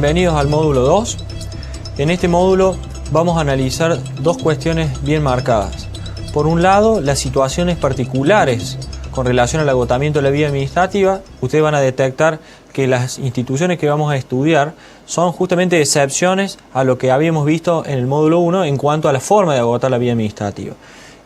bienvenidos al módulo 2. En este módulo vamos a analizar dos cuestiones bien marcadas. Por un lado, las situaciones particulares con relación al agotamiento de la vía administrativa. Ustedes van a detectar que las instituciones que vamos a estudiar son justamente excepciones a lo que habíamos visto en el módulo 1 en cuanto a la forma de agotar la vía administrativa.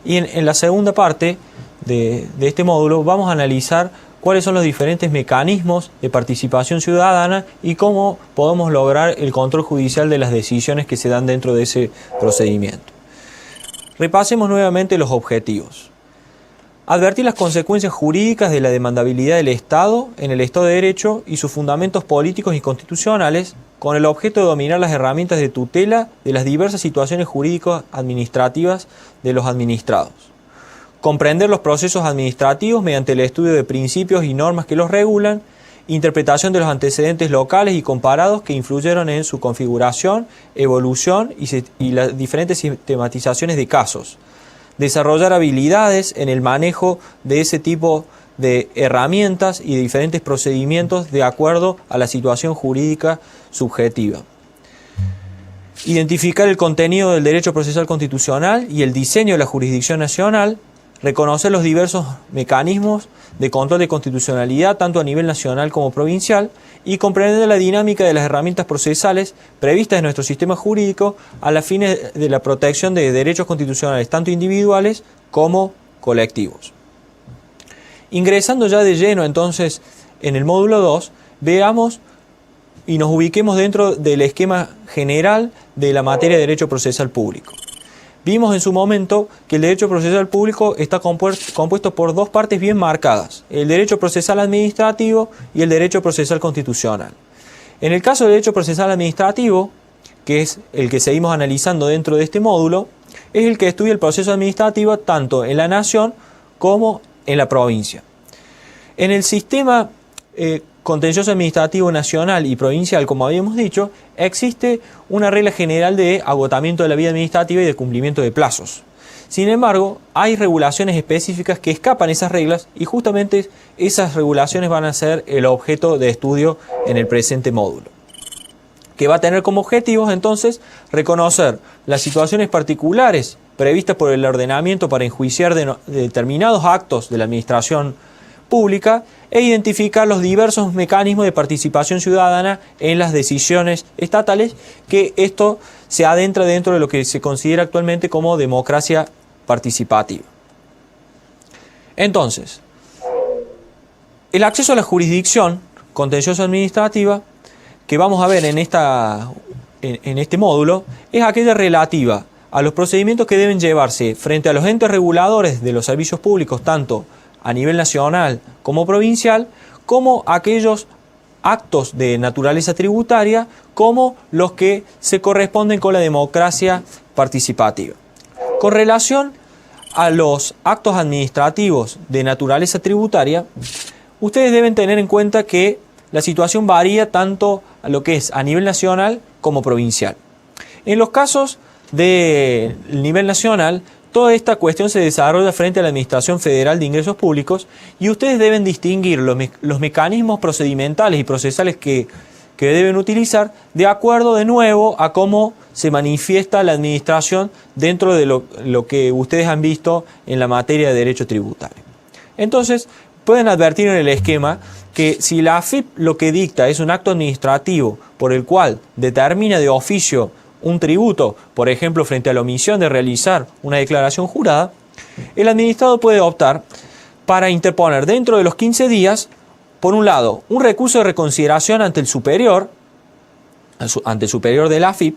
Y en la segunda parte de este módulo vamos a analizar cuáles son los diferentes mecanismos de participación ciudadana y cómo podemos lograr el control judicial de las decisiones que se dan dentro de ese procedimiento. Repasemos nuevamente los objetivos. Advertir las consecuencias jurídicas de la demandabilidad del Estado en el Estado de Derecho y sus fundamentos políticos y constitucionales, con el objeto de dominar las herramientas de tutela de las diversas situaciones jurídicas administrativas de los administrados. Comprender los procesos administrativos mediante el estudio de principios y normas que los regulan, interpretación de los antecedentes locales y comparados que influyeron en su configuración, evolución y las diferentes sistematizaciones de casos. Desarrollar habilidades en el manejo de ese tipo de herramientas y de diferentes procedimientos de acuerdo a la situación jurídica subjetiva. Identificar el contenido del derecho procesal constitucional y el diseño de la jurisdicción nacional. Reconocer los diversos mecanismos de control de constitucionalidad tanto a nivel nacional como provincial y comprender la dinámica de las herramientas procesales previstas en nuestro sistema jurídico a la fines de la protección de derechos constitucionales tanto individuales como colectivos. Ingresando ya de lleno entonces en el módulo 2, veamos y nos ubiquemos dentro del esquema general de la materia de derecho procesal público. Vimos en su momento que el derecho procesal público está compuesto por dos partes bien marcadas, el derecho procesal administrativo y el derecho procesal constitucional. En el caso del derecho procesal administrativo, que es el que seguimos analizando dentro de este módulo, es el que estudia el proceso administrativo tanto en la nación como en la provincia. En el sistema contencioso administrativo nacional y provincial, como habíamos dicho, existe una regla general de agotamiento de la vía administrativa y de cumplimiento de plazos. Sin embargo, hay regulaciones específicas que escapan esas reglas y justamente esas regulaciones van a ser el objeto de estudio en el presente módulo, que va a tener como objetivos entonces reconocer las situaciones particulares previstas por el ordenamiento para enjuiciar de determinados actos de la administración pública e identificar los diversos mecanismos de participación ciudadana en las decisiones estatales, que esto se adentra dentro de lo que se considera actualmente como democracia participativa. Entonces, el acceso a la jurisdicción contencioso administrativa que vamos a ver en este módulo es aquella relativa a los procedimientos que deben llevarse frente a los entes reguladores de los servicios públicos, tanto a nivel nacional como provincial, como aquellos actos de naturaleza tributaria, como los que se corresponden con la democracia participativa. Con relación a los actos administrativos de naturaleza tributaria, ustedes deben tener en cuenta que la situación varía tanto a lo que es a nivel nacional como provincial. En los casos del nivel nacional, toda esta cuestión se desarrolla frente a la Administración Federal de Ingresos Públicos y ustedes deben distinguir los mecanismos procedimentales y procesales que deben utilizar de acuerdo de nuevo a cómo se manifiesta la administración dentro de lo que ustedes han visto en la materia de derecho tributario. Entonces, pueden advertir en el esquema que si la AFIP lo que dicta es un acto administrativo por el cual determina de oficio un tributo, por ejemplo, frente a la omisión de realizar una declaración jurada, el administrado puede optar para interponer dentro de los 15 días, por un lado, un recurso de reconsideración ante el superior de la AFIP,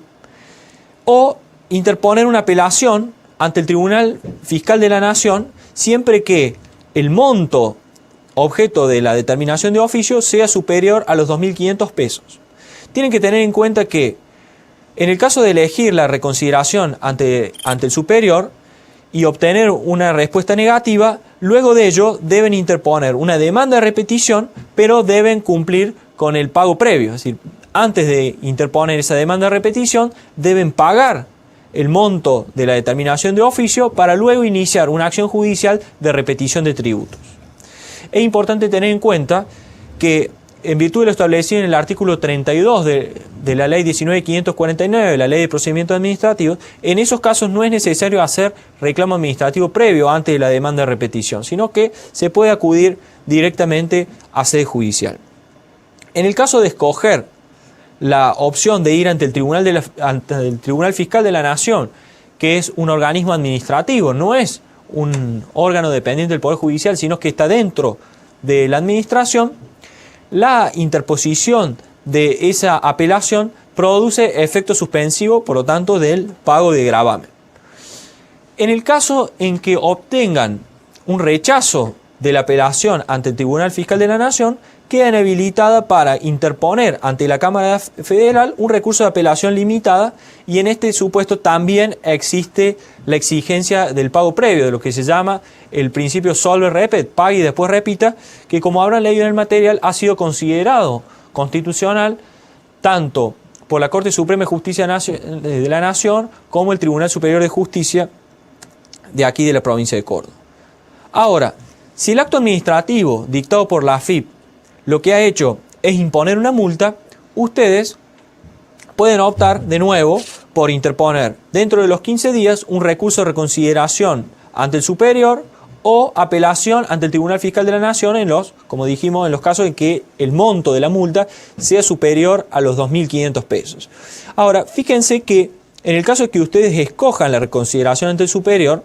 o interponer una apelación ante el Tribunal Fiscal de la Nación, siempre que el monto objeto de la determinación de oficio sea superior a los 2.500 pesos. Tienen que tener en cuenta que en el caso de elegir la reconsideración ante el superior y obtener una respuesta negativa, luego de ello deben interponer una demanda de repetición, pero deben cumplir con el pago previo. Es decir, antes de interponer esa demanda de repetición, deben pagar el monto de la determinación de oficio para luego iniciar una acción judicial de repetición de tributos. Es importante tener en cuenta que en virtud de lo establecido en el artículo 32 de la ley 19.549, la ley de procedimientos administrativos, en esos casos no es necesario hacer reclamo administrativo previo antes de la demanda de repetición, sino que se puede acudir directamente a sede judicial. En el caso de escoger la opción de ir ante el Tribunal Fiscal de la Nación, que es un organismo administrativo, no es un órgano dependiente del Poder Judicial, sino que está dentro de la administración, la interposición de esa apelación produce efecto suspensivo, por lo tanto, del pago de gravamen. En el caso en que obtengan un rechazo de la apelación ante el Tribunal Fiscal de la Nación, queda inhabilitada para interponer ante la Cámara Federal un recurso de apelación limitada, y en este supuesto también existe la exigencia del pago previo, de lo que se llama el principio solve repet, pague y después repita, que, como habrán leído en el material, ha sido considerado constitucional tanto por la Corte Suprema de Justicia de la Nación como el Tribunal Superior de Justicia de aquí de la provincia de Córdoba. Ahora, si el acto administrativo dictado por la AFIP lo que ha hecho es imponer una multa, ustedes pueden optar de nuevo por interponer dentro de los 15 días un recurso de reconsideración ante el superior o apelación ante el Tribunal Fiscal de la Nación como dijimos, en los casos en que el monto de la multa sea superior a los 2.500 pesos. Ahora, fíjense que en el caso de que ustedes escojan la reconsideración ante el superior,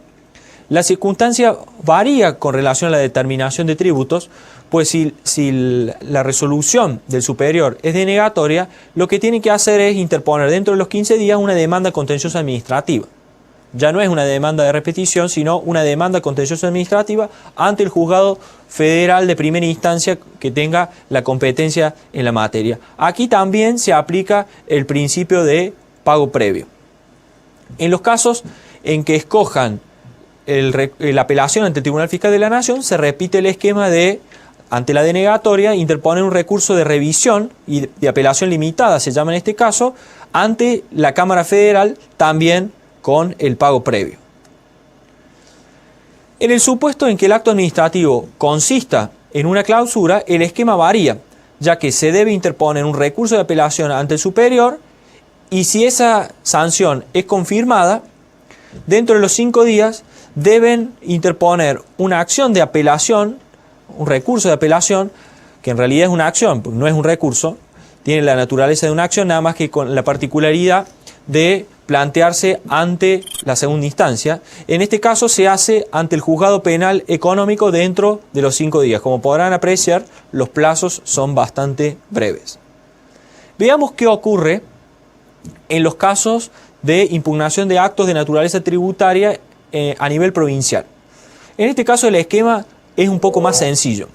la circunstancia varía con relación a la determinación de tributos, pues si la resolución del superior es denegatoria, lo que tienen que hacer es interponer dentro de los 15 días una demanda contenciosa administrativa. Ya no es una demanda de repetición, sino una demanda contenciosa administrativa ante el juzgado federal de primera instancia que tenga la competencia en la materia. Aquí también se aplica el principio de pago previo. En los casos en que escojan la apelación ante el Tribunal Fiscal de la Nación, se repite el esquema de, ante la denegatoria, interponer un recurso de revisión y de apelación limitada, se llama en este caso, ante la Cámara Federal, también con el pago previo. En el supuesto en que el acto administrativo consista en una clausura, el esquema varía, ya que se debe interponer un recurso de apelación ante el superior, y si esa sanción es confirmada, dentro de los 5 días deben interponer una acción de apelación, un recurso de apelación, que en realidad es una acción, porque no es un recurso, tiene la naturaleza de una acción, nada más que con la particularidad de plantearse ante la segunda instancia. En este caso se hace ante el juzgado penal económico dentro de los 5 días. Como podrán apreciar, los plazos son bastante breves. Veamos qué ocurre en los casos de impugnación de actos de naturaleza tributaria a nivel provincial. En este caso el esquema es un poco más sencillo,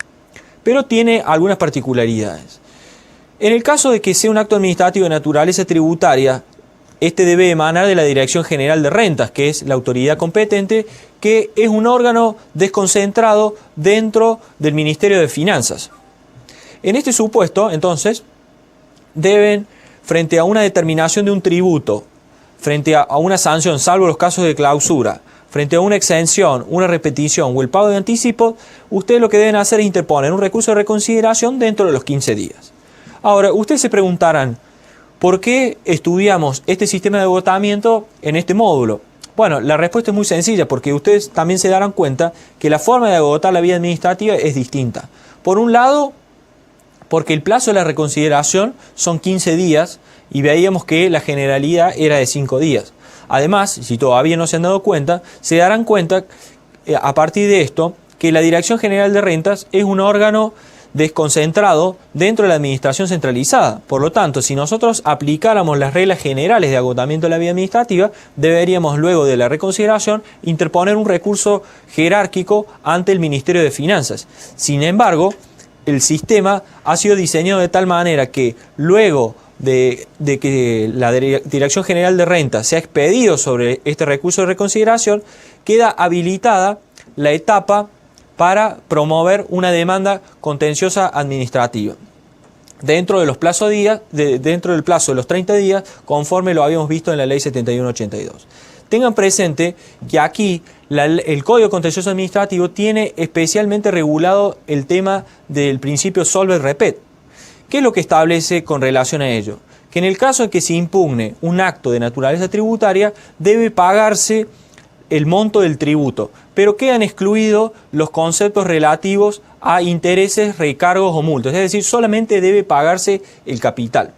pero tiene algunas particularidades. En el caso de que sea un acto administrativo de naturaleza tributaria, este debe emanar de la Dirección General de Rentas, que es la autoridad competente, que es un órgano desconcentrado dentro del Ministerio de Finanzas. En este supuesto, entonces, deben, frente a una determinación de un tributo, frente a una sanción, salvo los casos de clausura, frente a una exención, una repetición o el pago de anticipo, ustedes lo que deben hacer es interponer un recurso de reconsideración dentro de los 15 días. Ahora, ustedes se preguntarán, ¿por qué estudiamos este sistema de agotamiento en este módulo? Bueno, la respuesta es muy sencilla, porque ustedes también se darán cuenta que la forma de agotar la vía administrativa es distinta. Por un lado, porque el plazo de la reconsideración son 15 días y veíamos que la generalidad era de 5 días. Además, si todavía no se han dado cuenta, se darán cuenta a partir de esto que la Dirección General de Rentas es un órgano desconcentrado dentro de la administración centralizada. Por lo tanto, si nosotros aplicáramos las reglas generales de agotamiento de la vía administrativa, deberíamos luego de la reconsideración interponer un recurso jerárquico ante el Ministerio de Finanzas. Sin embargo, el sistema ha sido diseñado de tal manera que luego de que la Dirección General de Rentas se ha expedido sobre este recurso de reconsideración, queda habilitada la etapa para promover una demanda contenciosa administrativa dentro de los dentro del plazo de los 30 días, conforme lo habíamos visto en la Ley 7182. Tengan presente que aquí el Código Contencioso Administrativo tiene especialmente regulado el tema del principio solve repet. ¿Qué es lo que establece con relación a ello? Que en el caso en que se impugne un acto de naturaleza tributaria, debe pagarse el monto del tributo, pero quedan excluidos los conceptos relativos a intereses, recargos o multas, es decir, solamente debe pagarse el capital.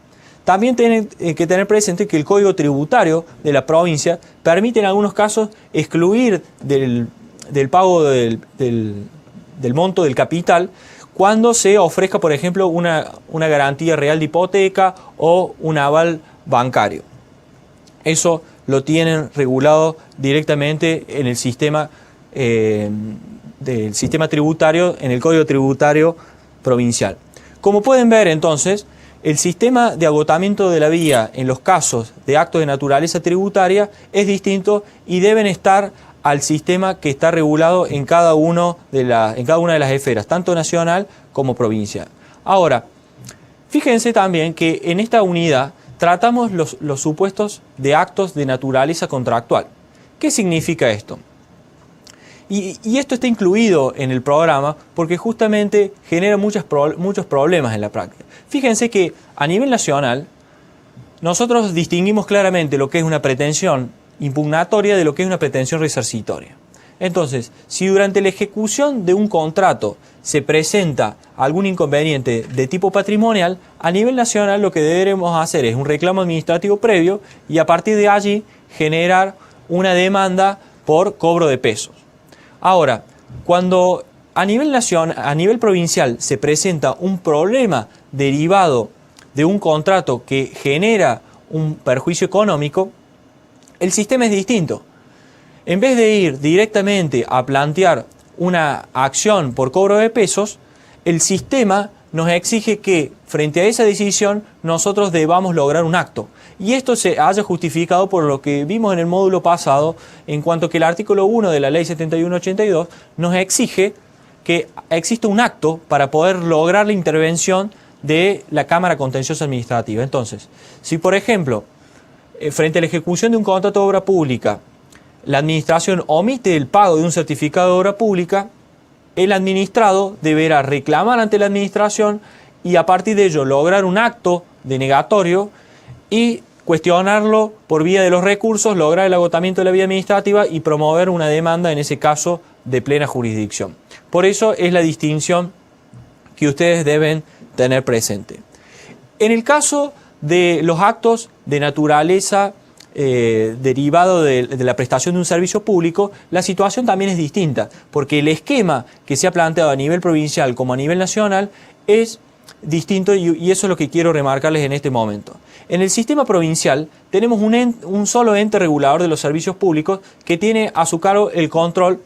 También tienen que tener presente que el Código Tributario de la provincia permite en algunos casos excluir del pago del monto del capital cuando se ofrezca, por ejemplo, una garantía real de hipoteca o un aval bancario. Eso lo tienen regulado directamente en el sistema del sistema tributario, en el Código Tributario Provincial. Como pueden ver entonces, el sistema de agotamiento de la vía en los casos de actos de naturaleza tributaria es distinto y deben estar al sistema que está regulado en cada una de las esferas, tanto nacional como provincial. Ahora, fíjense también que en esta unidad tratamos los supuestos de actos de naturaleza contractual. ¿Qué significa esto? Y esto está incluido en el programa porque justamente genera muchos problemas en la práctica. Fíjense que a nivel nacional nosotros distinguimos claramente lo que es una pretensión impugnatoria de lo que es una pretensión resarcitoria. Entonces, si durante la ejecución de un contrato se presenta algún inconveniente de tipo patrimonial, a nivel nacional lo que deberemos hacer es un reclamo administrativo previo y a partir de allí generar una demanda por cobro de pesos. Ahora, cuando a nivel provincial se presenta un problema derivado de un contrato que genera un perjuicio económico, el sistema es distinto. En vez de ir directamente a plantear una acción por cobro de pesos, el sistema nos exige que frente a esa decisión nosotros debamos lograr un acto. Y esto se haya justificado por lo que vimos en el módulo pasado, en cuanto que el artículo 1 de la Ley 7182 nos exige que exista un acto para poder lograr la intervención de la Cámara Contenciosa Administrativa. Entonces, si por ejemplo, frente a la ejecución de un contrato de obra pública, la administración omite el pago de un certificado de obra pública, el administrado deberá reclamar ante la administración y a partir de ello lograr un acto denegatorio y cuestionarlo por vía de los recursos, lograr el agotamiento de la vía administrativa y promover una demanda, en ese caso, de plena jurisdicción. Por eso es la distinción que ustedes deben tener presente. En el caso de los actos de naturaleza derivado de la prestación de un servicio público, la situación también es distinta, porque el esquema que se ha planteado a nivel provincial como a nivel nacional es distinto y eso es lo que quiero remarcarles en este momento. En el sistema provincial tenemos un solo ente regulador de los servicios públicos que tiene a su cargo el control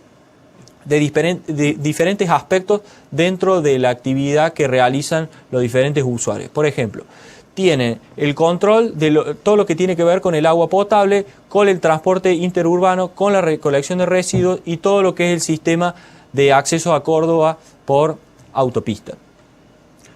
de diferentes aspectos dentro de la actividad que realizan los diferentes usuarios. Por ejemplo, tiene el control de todo lo que tiene que ver con el agua potable, con el transporte interurbano, con la recolección de residuos y todo lo que es el sistema de acceso a Córdoba por autopista.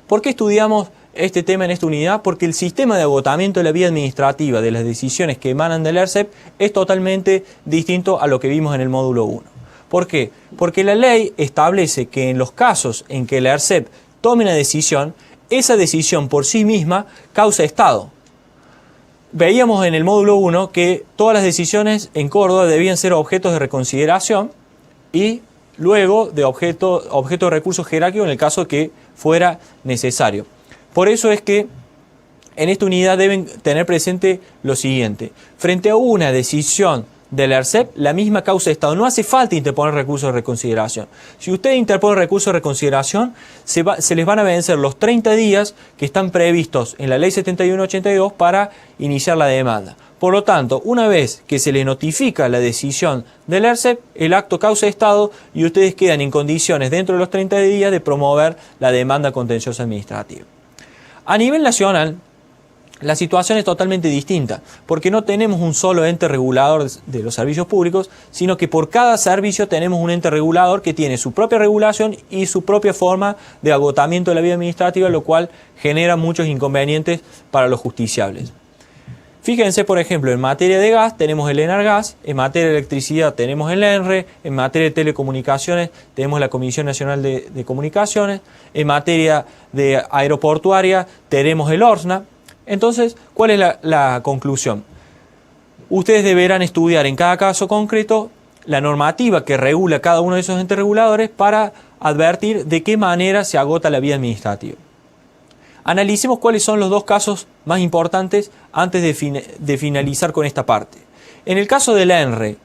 ¿Por qué estudiamos este tema en esta unidad? Porque el sistema de agotamiento de la vía administrativa de las decisiones que emanan del ERCEP es totalmente distinto a lo que vimos en el módulo 1. ¿Por qué? Porque la ley establece que en los casos en que el ERCEP tome una decisión, esa decisión por sí misma causa estado. Veíamos en el módulo 1 que todas las decisiones en Córdoba debían ser objetos de reconsideración y luego de objeto de recursos jerárquicos en el caso que fuera necesario. Por eso es que en esta unidad deben tener presente lo siguiente. Frente a una decisión del ERCEP, la misma causa de estado. No hace falta interponer recursos de reconsideración. Si usted interpone recursos de reconsideración, se les van a vencer los 30 días que están previstos en la Ley 7182 para iniciar la demanda. Por lo tanto, una vez que se le notifica la decisión del ERCEP, el acto causa estado y ustedes quedan en condiciones dentro de los 30 días de promover la demanda contenciosa administrativa. A nivel nacional, la situación es totalmente distinta, porque no tenemos un solo ente regulador de los servicios públicos, sino que por cada servicio tenemos un ente regulador que tiene su propia regulación y su propia forma de agotamiento de la vía administrativa, lo cual genera muchos inconvenientes para los justiciables. Fíjense, por ejemplo, en materia de gas tenemos el ENARGAS, en materia de electricidad tenemos el ENRE, en materia de telecomunicaciones tenemos la Comisión Nacional de Comunicaciones, en materia de aeroportuaria tenemos el ORSNA. Entonces, ¿cuál es la conclusión? Ustedes deberán estudiar en cada caso concreto la normativa que regula cada uno de esos entes reguladores para advertir de qué manera se agota la vía administrativa. Analicemos cuáles son los dos casos más importantes antes de finalizar con esta parte. En el caso del ENRE,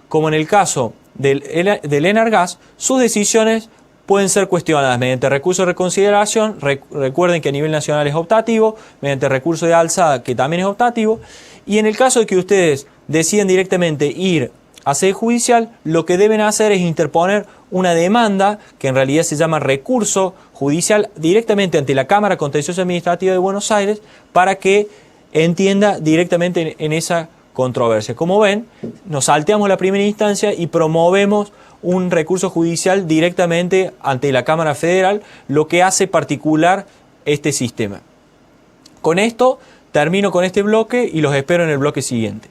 como en el caso del ENARGAS, sus decisiones pueden ser cuestionadas mediante recurso de reconsideración. Recuerden que a nivel nacional es optativo, mediante recurso de alzada, que también es optativo. Y en el caso de que ustedes deciden directamente ir a sede judicial, lo que deben hacer es interponer una demanda, que en realidad se llama recurso judicial, directamente ante la Cámara Contencioso Administrativa de Buenos Aires, para que entienda directamente en esa controversia. Como ven, nos salteamos la primera instancia y promovemos un recurso judicial directamente ante la Cámara Federal, lo que hace particular este sistema. Con esto termino con este bloque y los espero en el bloque siguiente.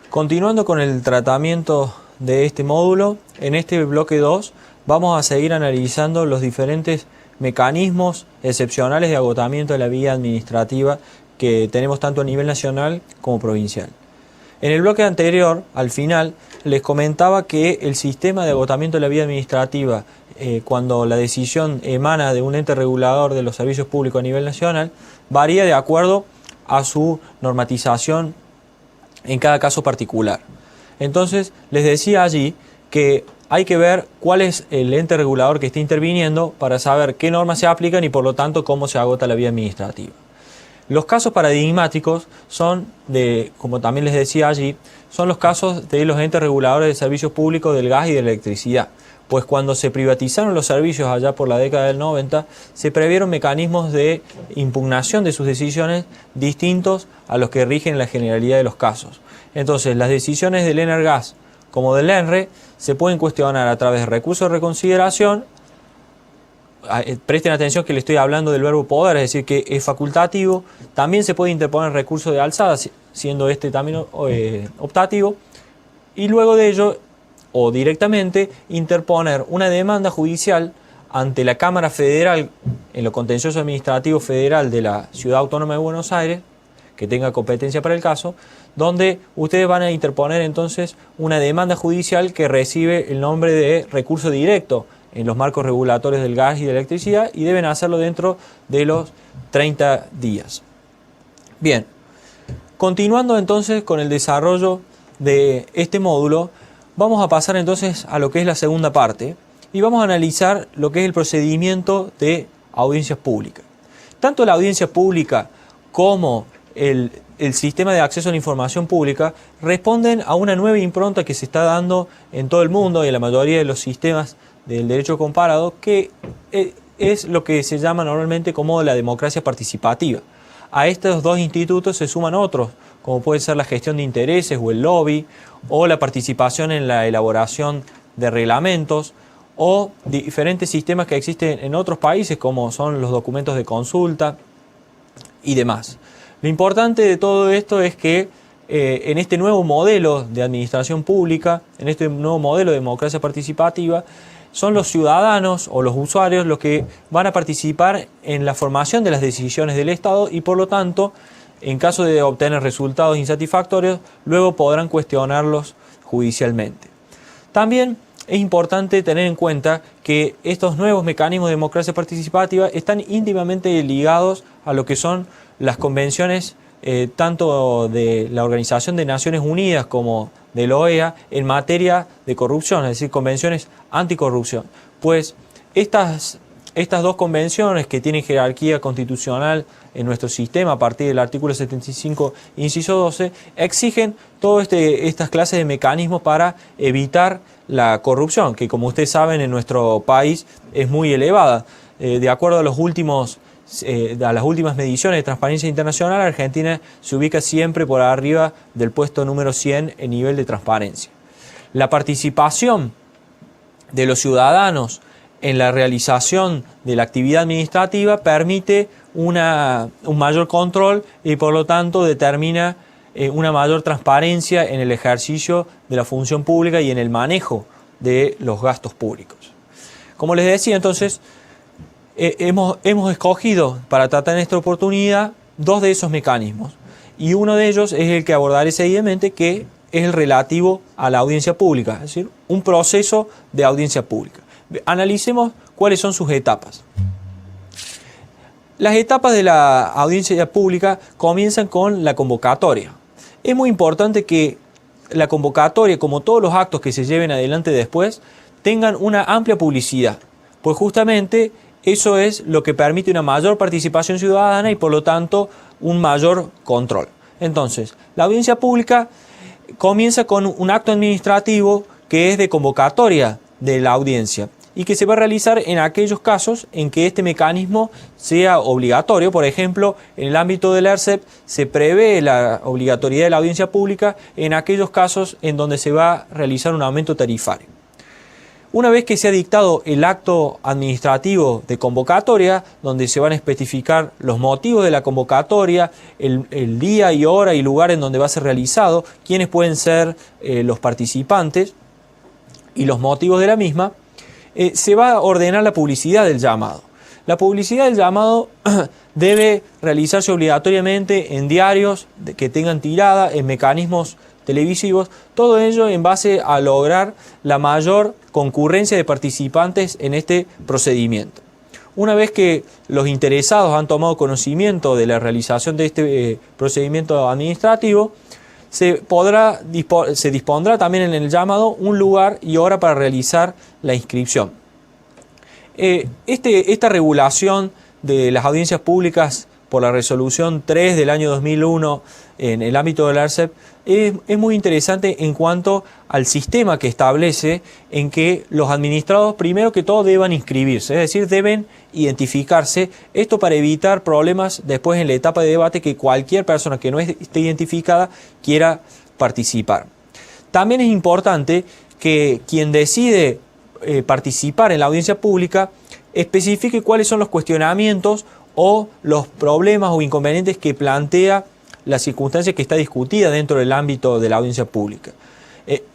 Continuando con el tratamiento de este módulo, en este bloque 2 vamos a seguir analizando los diferentes mecanismos excepcionales de agotamiento de la vía administrativa que tenemos tanto a nivel nacional como provincial. En el bloque anterior, al final, les comentaba que el sistema de agotamiento de la vía administrativa, cuando la decisión emana de un ente regulador de los servicios públicos a nivel nacional, varía de acuerdo a su normatización en cada caso particular. Entonces, les decía allí que hay que ver cuál es el ente regulador que está interviniendo para saber qué normas se aplican y por lo tanto cómo se agota la vía administrativa. Los casos paradigmáticos son como también les decía allí, son los casos de los entes reguladores de servicios públicos del gas y de la electricidad. Pues cuando se privatizaron los servicios allá por la década del 90, se previeron mecanismos de impugnación de sus decisiones distintos a los que rigen la generalidad de los casos. Entonces, las decisiones del ENARGAS como del ENRE se pueden cuestionar a través de recursos de reconsideración. Presten atención que le estoy hablando del verbo poder, es decir, que es facultativo. También se puede interponer recurso de alzada, siendo este también optativo. Y luego de ello, o directamente, interponer una demanda judicial ante la Cámara Federal, en lo contencioso administrativo federal de la Ciudad Autónoma de Buenos Aires, que tenga competencia para el caso, donde ustedes van a interponer entonces una demanda judicial que recibe el nombre de recurso directo en los marcos regulatorios del gas y de la electricidad, y deben hacerlo dentro de los 30 días. Bien, continuando entonces con el desarrollo de este módulo, vamos a pasar entonces a lo que es la segunda parte y vamos a analizar lo que es el procedimiento de audiencias públicas. Tanto la audiencia pública como el sistema de acceso a la información pública responden a una nueva impronta que se está dando en todo el mundo y en la mayoría de los sistemas del derecho comparado, que es lo que se llama normalmente como la democracia participativa. A estos dos institutos se suman otros, como puede ser la gestión de intereses o el lobby, o la participación en la elaboración de reglamentos, o diferentes sistemas que existen en otros países, como son los documentos de consulta y demás. Lo importante de todo esto es que en este nuevo modelo de administración pública, en este nuevo modelo de democracia participativa, son los ciudadanos o los usuarios los que van a participar en la formación de las decisiones del Estado y por lo tanto en caso de obtener resultados insatisfactorios, luego podrán cuestionarlos judicialmente. También es importante tener en cuenta que estos nuevos mecanismos de democracia participativa están íntimamente ligados a lo que son las convenciones tanto de la Organización de Naciones Unidas como de la OEA en materia de corrupción, es decir, convenciones anticorrupción. Pues estas dos convenciones que tienen jerarquía constitucional en nuestro sistema a partir del artículo 75, inciso 12, exigen todas estas clases de mecanismos para evitar la corrupción, que como ustedes saben en nuestro país es muy elevada. De acuerdo a las últimas mediciones de Transparencia Internacional, Argentina se ubica siempre por arriba del puesto número 100 en nivel de transparencia. La participación de los ciudadanos en la realización de la actividad administrativa permite un mayor control y por lo tanto determina una mayor transparencia en el ejercicio de la función pública y en el manejo de los gastos públicos. Como les decía, entonces, hemos escogido para tratar en esta oportunidad dos de esos mecanismos y uno de ellos es el que abordaré seguidamente, que es el relativo a la audiencia pública, es decir, un proceso de audiencia pública. Analicemos cuáles son sus etapas. Las etapas de la audiencia pública comienzan con la convocatoria. Es muy importante que la convocatoria, como todos los actos que se lleven adelante después, tengan una amplia publicidad, pues justamente eso es lo que permite una mayor participación ciudadana y por lo tanto un mayor control. Entonces, la audiencia pública comienza con un acto administrativo que es de convocatoria de la audiencia y que se va a realizar en aquellos casos en que este mecanismo sea obligatorio. Por ejemplo, en el ámbito del ERCEP se prevé la obligatoriedad de la audiencia pública en aquellos casos en donde se va a realizar un aumento tarifario. Una vez que se ha dictado el acto administrativo de convocatoria, donde se van a especificar los motivos de la convocatoria, el día y hora y lugar en donde va a ser realizado, quiénes pueden ser los participantes y los motivos de la misma, se va a ordenar la publicidad del llamado. La publicidad del llamado debe realizarse obligatoriamente en diarios que tengan tirada, en mecanismos televisivos, todo ello en base a lograr la mayor concurrencia de participantes en este procedimiento. Una vez que los interesados han tomado conocimiento de la realización de este procedimiento administrativo, se dispondrá también en el llamado un lugar y hora para realizar la inscripción. Esta regulación de las audiencias públicas por la resolución 3 del año 2001 en el ámbito del ERCEP es muy interesante en cuanto al sistema que establece en que los administrados primero que todo deban inscribirse, es decir, deben identificarse, esto para evitar problemas después en la etapa de debate que cualquier persona que no esté identificada quiera participar. También es importante que quien decide participar en la audiencia pública especifique cuáles son los cuestionamientos o los problemas o inconvenientes que plantea la circunstancia que está discutida dentro del ámbito de la audiencia pública.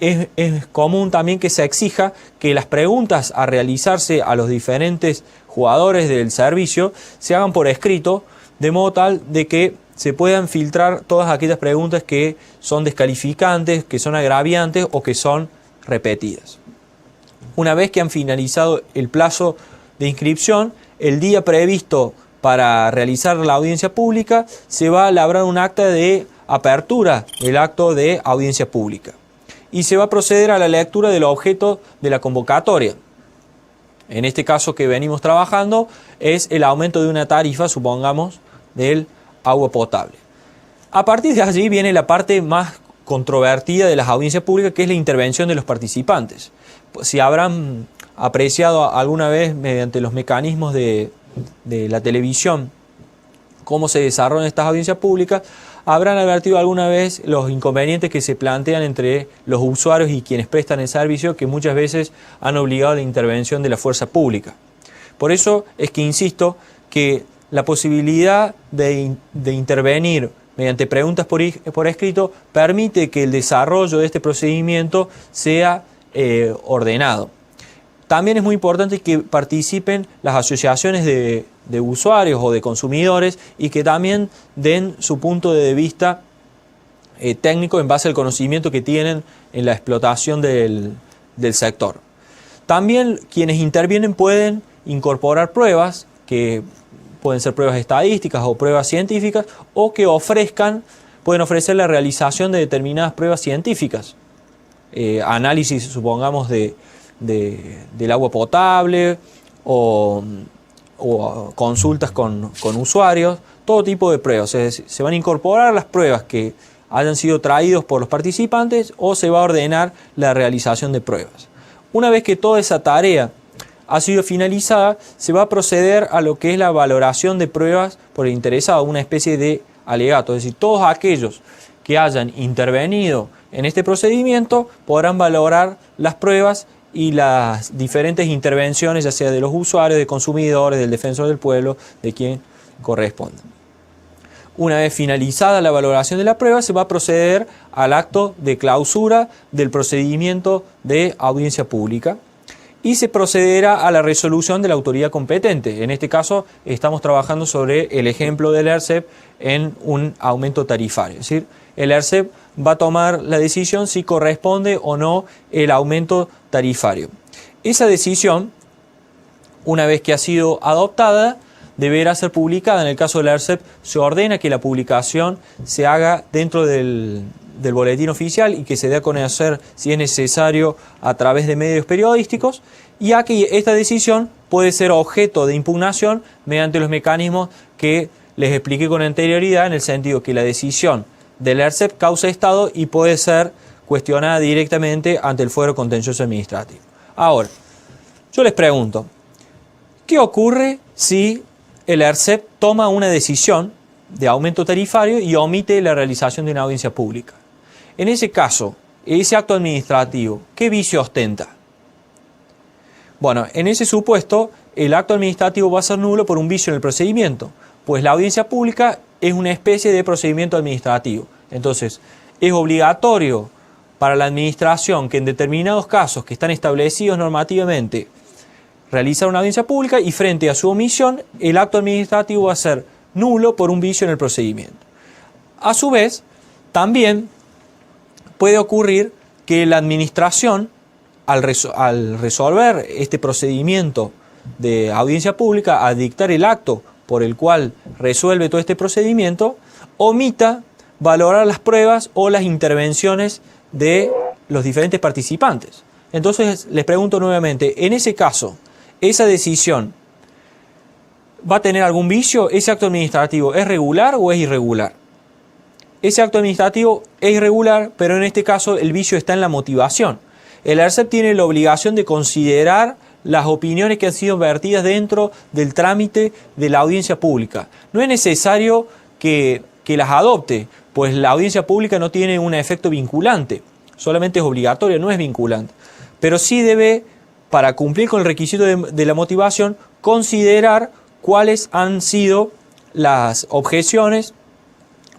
Es común también que se exija que las preguntas a realizarse a los diferentes jugadores del servicio se hagan por escrito, de modo tal de que se puedan filtrar todas aquellas preguntas que son descalificantes, que son agraviantes o que son repetidas. Una vez que han finalizado el plazo de inscripción, el día previsto para realizar la audiencia pública, se va a elaborar un acta de apertura del acto de audiencia pública y se va a proceder a la lectura del objeto de la convocatoria. En este caso que venimos trabajando es el aumento de una tarifa, supongamos, del agua potable. A partir de allí viene la parte más controvertida de las audiencias públicas, que es la intervención de los participantes. Si habrán apreciado alguna vez mediante los mecanismos de la televisión cómo se desarrollan estas audiencias públicas, habrán advertido alguna vez los inconvenientes que se plantean entre los usuarios y quienes prestan el servicio, que muchas veces han obligado a la intervención de la fuerza pública. Por eso es que insisto que la posibilidad de intervenir mediante preguntas por escrito permite que el desarrollo de este procedimiento sea ordenado. También es muy importante que participen las asociaciones de usuarios o de consumidores y que también den su punto de vista técnico en base al conocimiento que tienen en la explotación del sector. También quienes intervienen pueden incorporar pruebas, que pueden ser pruebas estadísticas o pruebas científicas, o que pueden ofrecer la realización de determinadas pruebas científicas. Análisis, supongamos, del agua potable o consultas con usuarios, todo tipo de pruebas. Se van a incorporar las pruebas que hayan sido traídos por los participantes o se va a ordenar la realización de pruebas. Una vez que toda esa tarea ha sido finalizada, se va a proceder a lo que es la valoración de pruebas por el interesado, una especie de alegato. Es decir, todos aquellos que hayan intervenido en este procedimiento podrán valorar las pruebas y las diferentes intervenciones, ya sea de los usuarios, de consumidores, del defensor del pueblo, de quien corresponda. Una vez finalizada la valoración de la prueba, se va a proceder al acto de clausura del procedimiento de audiencia pública y se procederá a la resolución de la autoridad competente. En este caso, estamos trabajando sobre el ejemplo del ERCEP en un aumento tarifario. Es decir, el ERCEP va a tomar la decisión si corresponde o no el aumento tarifario. Esa decisión, una vez que ha sido adoptada, deberá ser publicada. En el caso del ERCEP, se ordena que la publicación se haga dentro del boletín oficial y que se dé a conocer, si es necesario, a través de medios periodísticos, y aquí esta decisión puede ser objeto de impugnación mediante los mecanismos que les expliqué con anterioridad, en el sentido que la decisión del ERCEP causa estado y puede ser cuestionada directamente ante el fuero contencioso administrativo. Ahora, yo les pregunto, ¿qué ocurre si el ERCEP toma una decisión de aumento tarifario y omite la realización de una audiencia pública? En ese caso, ese acto administrativo, ¿qué vicio ostenta? Bueno, en ese supuesto, el acto administrativo va a ser nulo por un vicio en el procedimiento, pues la audiencia pública es una especie de procedimiento administrativo. Entonces, es obligatorio para la administración que en determinados casos que están establecidos normativamente realizar una audiencia pública, y frente a su omisión, el acto administrativo va a ser nulo por un vicio en el procedimiento. A su vez, también puede ocurrir que la administración, al resolver este procedimiento de audiencia pública, al dictar el acto por el cual resuelve todo este procedimiento, omita valorar las pruebas o las intervenciones de los diferentes participantes. Entonces, les pregunto nuevamente, en ese caso, ¿esa decisión va a tener algún vicio? ¿Ese acto administrativo es regular o es irregular? Ese acto administrativo es irregular, pero en este caso el vicio está en la motivación. El ERCEP tiene la obligación de considerar las opiniones que han sido vertidas dentro del trámite de la audiencia pública. No es necesario que las adopte, pues la audiencia pública no tiene un efecto vinculante, solamente es obligatoria, no es vinculante. Pero sí debe, para cumplir con el requisito de la motivación, considerar cuáles han sido las objeciones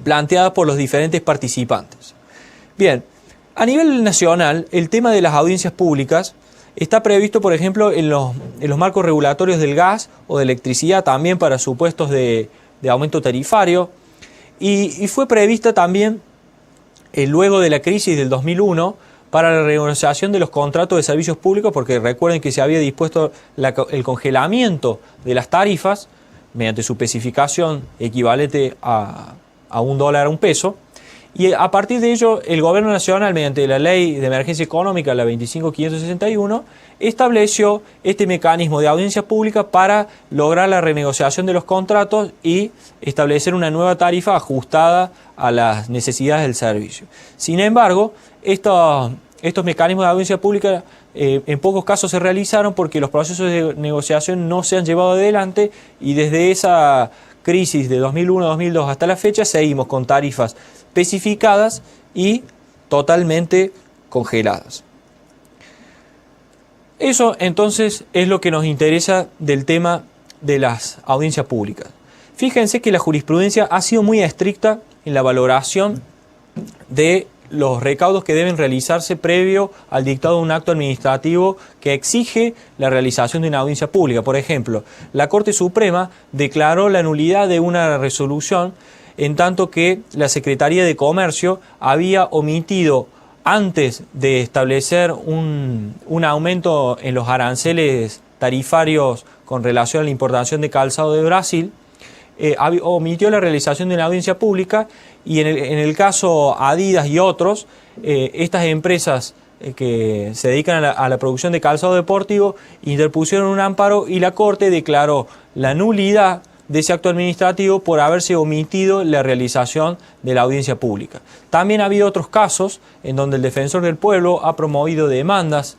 planteadas por los diferentes participantes. Bien, a nivel nacional, el tema de las audiencias públicas está previsto, por ejemplo, en los marcos regulatorios del gas o de electricidad, también para supuestos de aumento tarifario, y fue prevista también, luego de la crisis del 2001, para la renegociación de los contratos de servicios públicos, porque recuerden que se había dispuesto el congelamiento de las tarifas mediante su especificación equivalente a $1 a $1, y a partir de ello el Gobierno Nacional, mediante la Ley de Emergencia Económica, la 25.561, estableció este mecanismo de audiencia pública para lograr la renegociación de los contratos y establecer una nueva tarifa ajustada a las necesidades del servicio. Sin embargo, estos mecanismos de audiencia pública en pocos casos se realizaron porque los procesos de negociación no se han llevado adelante, y desde esa crisis de 2001-2002 hasta la fecha seguimos con tarifas especificadas y totalmente congeladas. Eso entonces es lo que nos interesa del tema de las audiencias públicas. Fíjense que la jurisprudencia ha sido muy estricta en la valoración de los recaudos que deben realizarse previo al dictado de un acto administrativo que exige la realización de una audiencia pública. Por ejemplo, la Corte Suprema declaró la nulidad de una resolución en tanto que la Secretaría de Comercio había omitido, antes de establecer un aumento en los aranceles tarifarios con relación a la importación de calzado de Brasil, omitió la realización de una audiencia pública, y en el caso Adidas y otros, estas empresas que se dedican a la producción de calzado deportivo interpusieron un amparo y la Corte declaró la nulidad de ese acto administrativo por haberse omitido la realización de la audiencia pública. También ha habido otros casos en donde el Defensor del Pueblo ha promovido demandas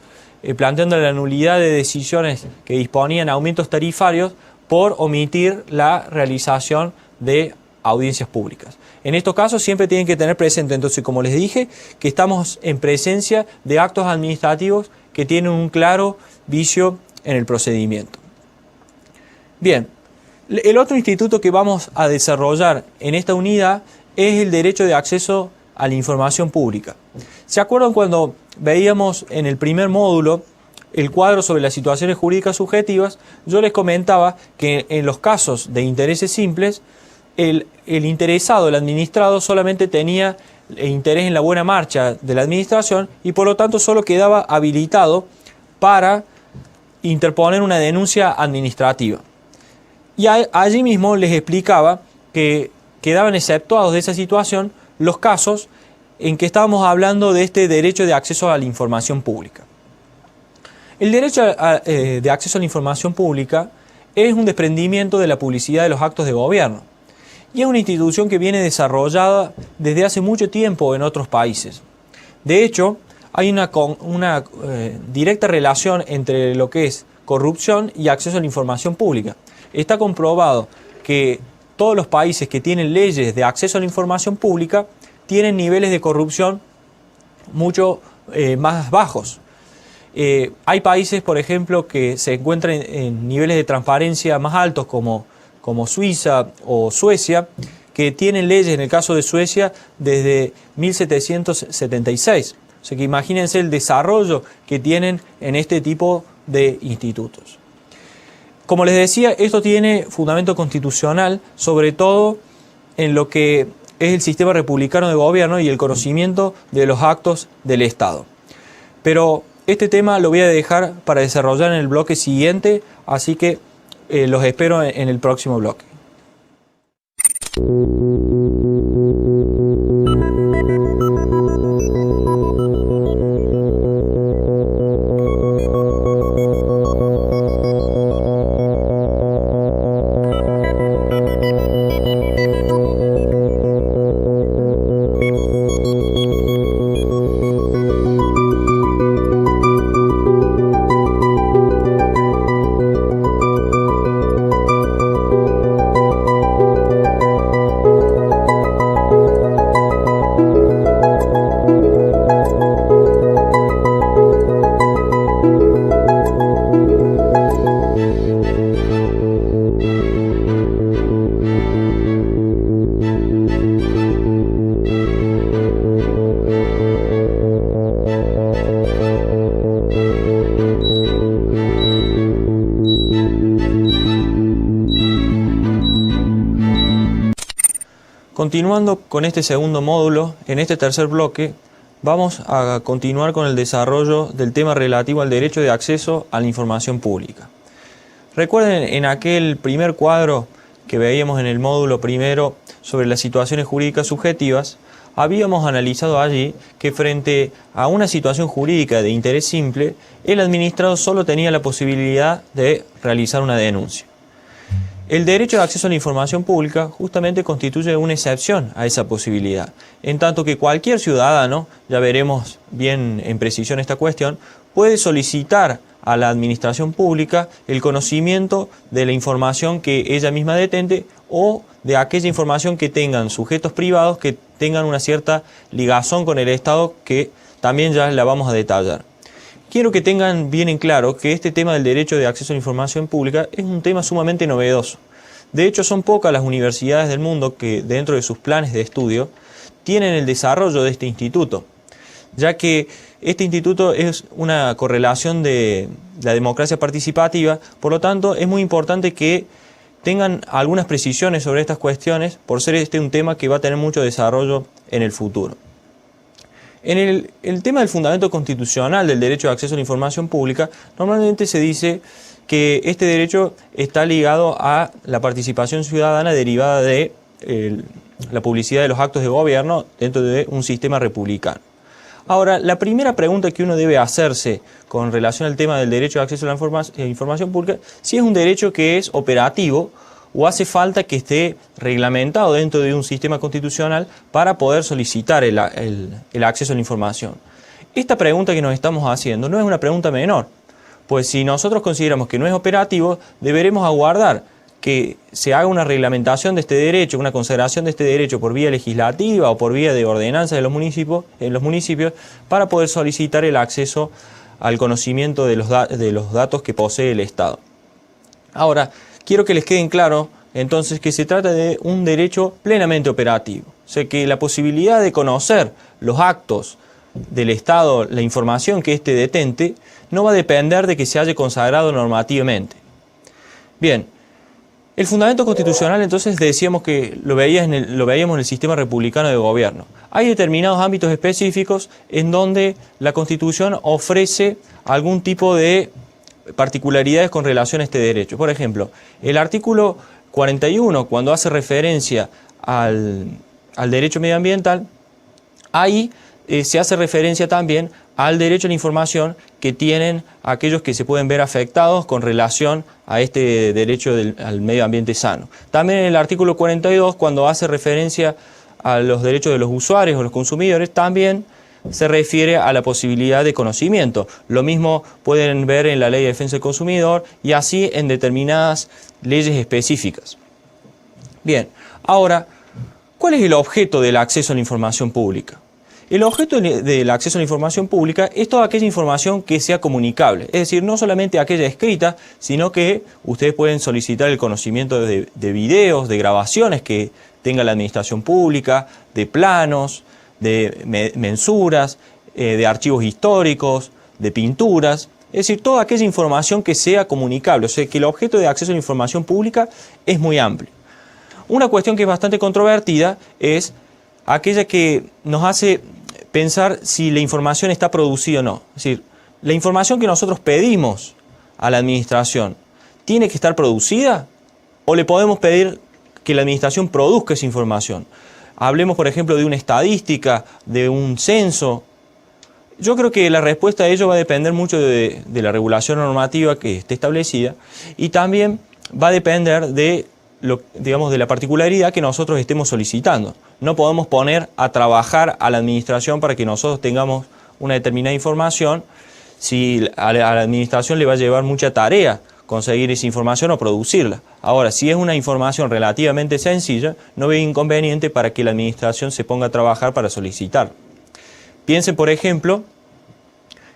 planteando la nulidad de decisiones que disponían aumentos tarifarios por omitir la realización de audiencias públicas. En estos casos siempre tienen que tener presente, entonces, como les dije, que estamos en presencia de actos administrativos que tienen un claro vicio en el procedimiento. Bien, el otro instituto que vamos a desarrollar en esta unidad es el derecho de acceso a la información pública. ¿Se acuerdan cuando veíamos en el primer módulo el cuadro sobre las situaciones jurídicas subjetivas? Yo les comentaba que en los casos de intereses simples, el interesado, el administrado, solamente tenía interés en la buena marcha de la administración y por lo tanto solo quedaba habilitado para interponer una denuncia administrativa. Y allí mismo les explicaba que quedaban exceptuados de esa situación los casos en que estábamos hablando de este derecho de acceso a la información pública. El derecho de acceso a la información pública es un desprendimiento de la publicidad de los actos de gobierno y es una institución que viene desarrollada desde hace mucho tiempo en otros países. De hecho, hay una directa relación entre lo que es corrupción y acceso a la información pública. Está comprobado que todos los países que tienen leyes de acceso a la información pública tienen niveles de corrupción mucho más bajos. Hay países, por ejemplo, que se encuentran en niveles de transparencia más altos como Suiza o Suecia, que tienen leyes, en el caso de Suecia, desde 1776. O sea que imagínense el desarrollo que tienen en este tipo de institutos. Como les decía, esto tiene fundamento constitucional, sobre todo en lo que es el sistema republicano de gobierno y el conocimiento de los actos del Estado. Pero este tema lo voy a dejar para desarrollar en el bloque siguiente, así que los espero en el próximo bloque. Continuando con este segundo módulo, en este tercer bloque vamos a continuar con el desarrollo del tema relativo al derecho de acceso a la información pública. Recuerden en aquel primer cuadro que veíamos en el módulo primero sobre las situaciones jurídicas subjetivas, habíamos analizado allí que frente a una situación jurídica de interés simple, el administrado solo tenía la posibilidad de realizar una denuncia. El derecho de acceso a la información pública justamente constituye una excepción a esa posibilidad, en tanto que cualquier ciudadano, ya veremos bien en precisión esta cuestión, puede solicitar a la administración pública el conocimiento de la información que ella misma detente o de aquella información que tengan sujetos privados que tengan una cierta ligazón con el Estado, que también ya la vamos a detallar. Quiero que tengan bien en claro que este tema del derecho de acceso a la información pública es un tema sumamente novedoso. De hecho, son pocas las universidades del mundo que, dentro de sus planes de estudio, tienen el desarrollo de este instituto. ya que este instituto es una correlación de la democracia participativa, por lo tanto es muy importante que tengan algunas precisiones sobre estas cuestiones, por ser este un tema que va a tener mucho desarrollo en el futuro. En el tema del fundamento constitucional del derecho de acceso a la información pública, normalmente se dice que este derecho está ligado a la participación ciudadana derivada de la publicidad de los actos de gobierno dentro de un sistema republicano. Ahora, la primera pregunta que uno debe hacerse con relación al tema del derecho de acceso a la información pública, si es un derecho que es operativo o hace falta que esté reglamentado dentro de un sistema constitucional para poder solicitar el acceso a la información. Esta pregunta que nos estamos haciendo no es una pregunta menor, pues si nosotros consideramos que no es operativo, deberemos aguardar que se haga una reglamentación de este derecho, una consagración de este derecho por vía legislativa o por vía de ordenanza de los municipios, para poder solicitar el acceso al conocimiento de los datos que posee el Estado. Ahora, quiero que les queden claro entonces que se trata de un derecho plenamente operativo, o sea que la posibilidad de conocer los actos del Estado, la información que éste detente, no va a depender de que se haya consagrado normativamente. Bien, el fundamento constitucional entonces decíamos que lo veíamos en el sistema republicano de gobierno. Hay determinados ámbitos específicos en donde la Constitución ofrece algún tipo de particularidades con relación a este derecho. Por ejemplo, el artículo 41, cuando hace referencia al derecho medioambiental, ahí se hace referencia también al derecho a la información que tienen aquellos que se pueden ver afectados con relación a este derecho al medio ambiente sano. También en el artículo 42, cuando hace referencia a los derechos de los usuarios o los consumidores, también se refiere a la posibilidad de conocimiento. Lo mismo pueden ver en la Ley de Defensa del Consumidor y así en determinadas leyes específicas. Bien, ahora, ¿cuál es el objeto del acceso a la información pública? El objeto del acceso a la información pública es toda aquella información que sea comunicable, es decir, no solamente aquella escrita, sino que ustedes pueden solicitar el conocimiento de videos, de grabaciones que tenga la administración pública, de planos, de mensuras, de archivos históricos, de pinturas, es decir, toda aquella información que sea comunicable, o sea que el objeto de acceso a la información pública es muy amplio. Una cuestión que es bastante controvertida es aquella que nos hace pensar si la información está producida o no. Es decir, la información que nosotros pedimos a la administración, ¿tiene que estar producida? ¿O le podemos pedir que la administración produzca esa información? Hablemos, por ejemplo, de una estadística, de un censo. Yo creo que la respuesta a ello va a depender mucho de la regulación normativa que esté establecida y también va a depender de la particularidad que nosotros estemos solicitando. No podemos poner a trabajar a la administración para que nosotros tengamos una determinada información si a la administración le va a llevar mucha tarea conseguir esa información o producirla. Ahora, si es una información relativamente sencilla, no veo inconveniente para que la administración se ponga a trabajar para solicitar. Piensen, por ejemplo,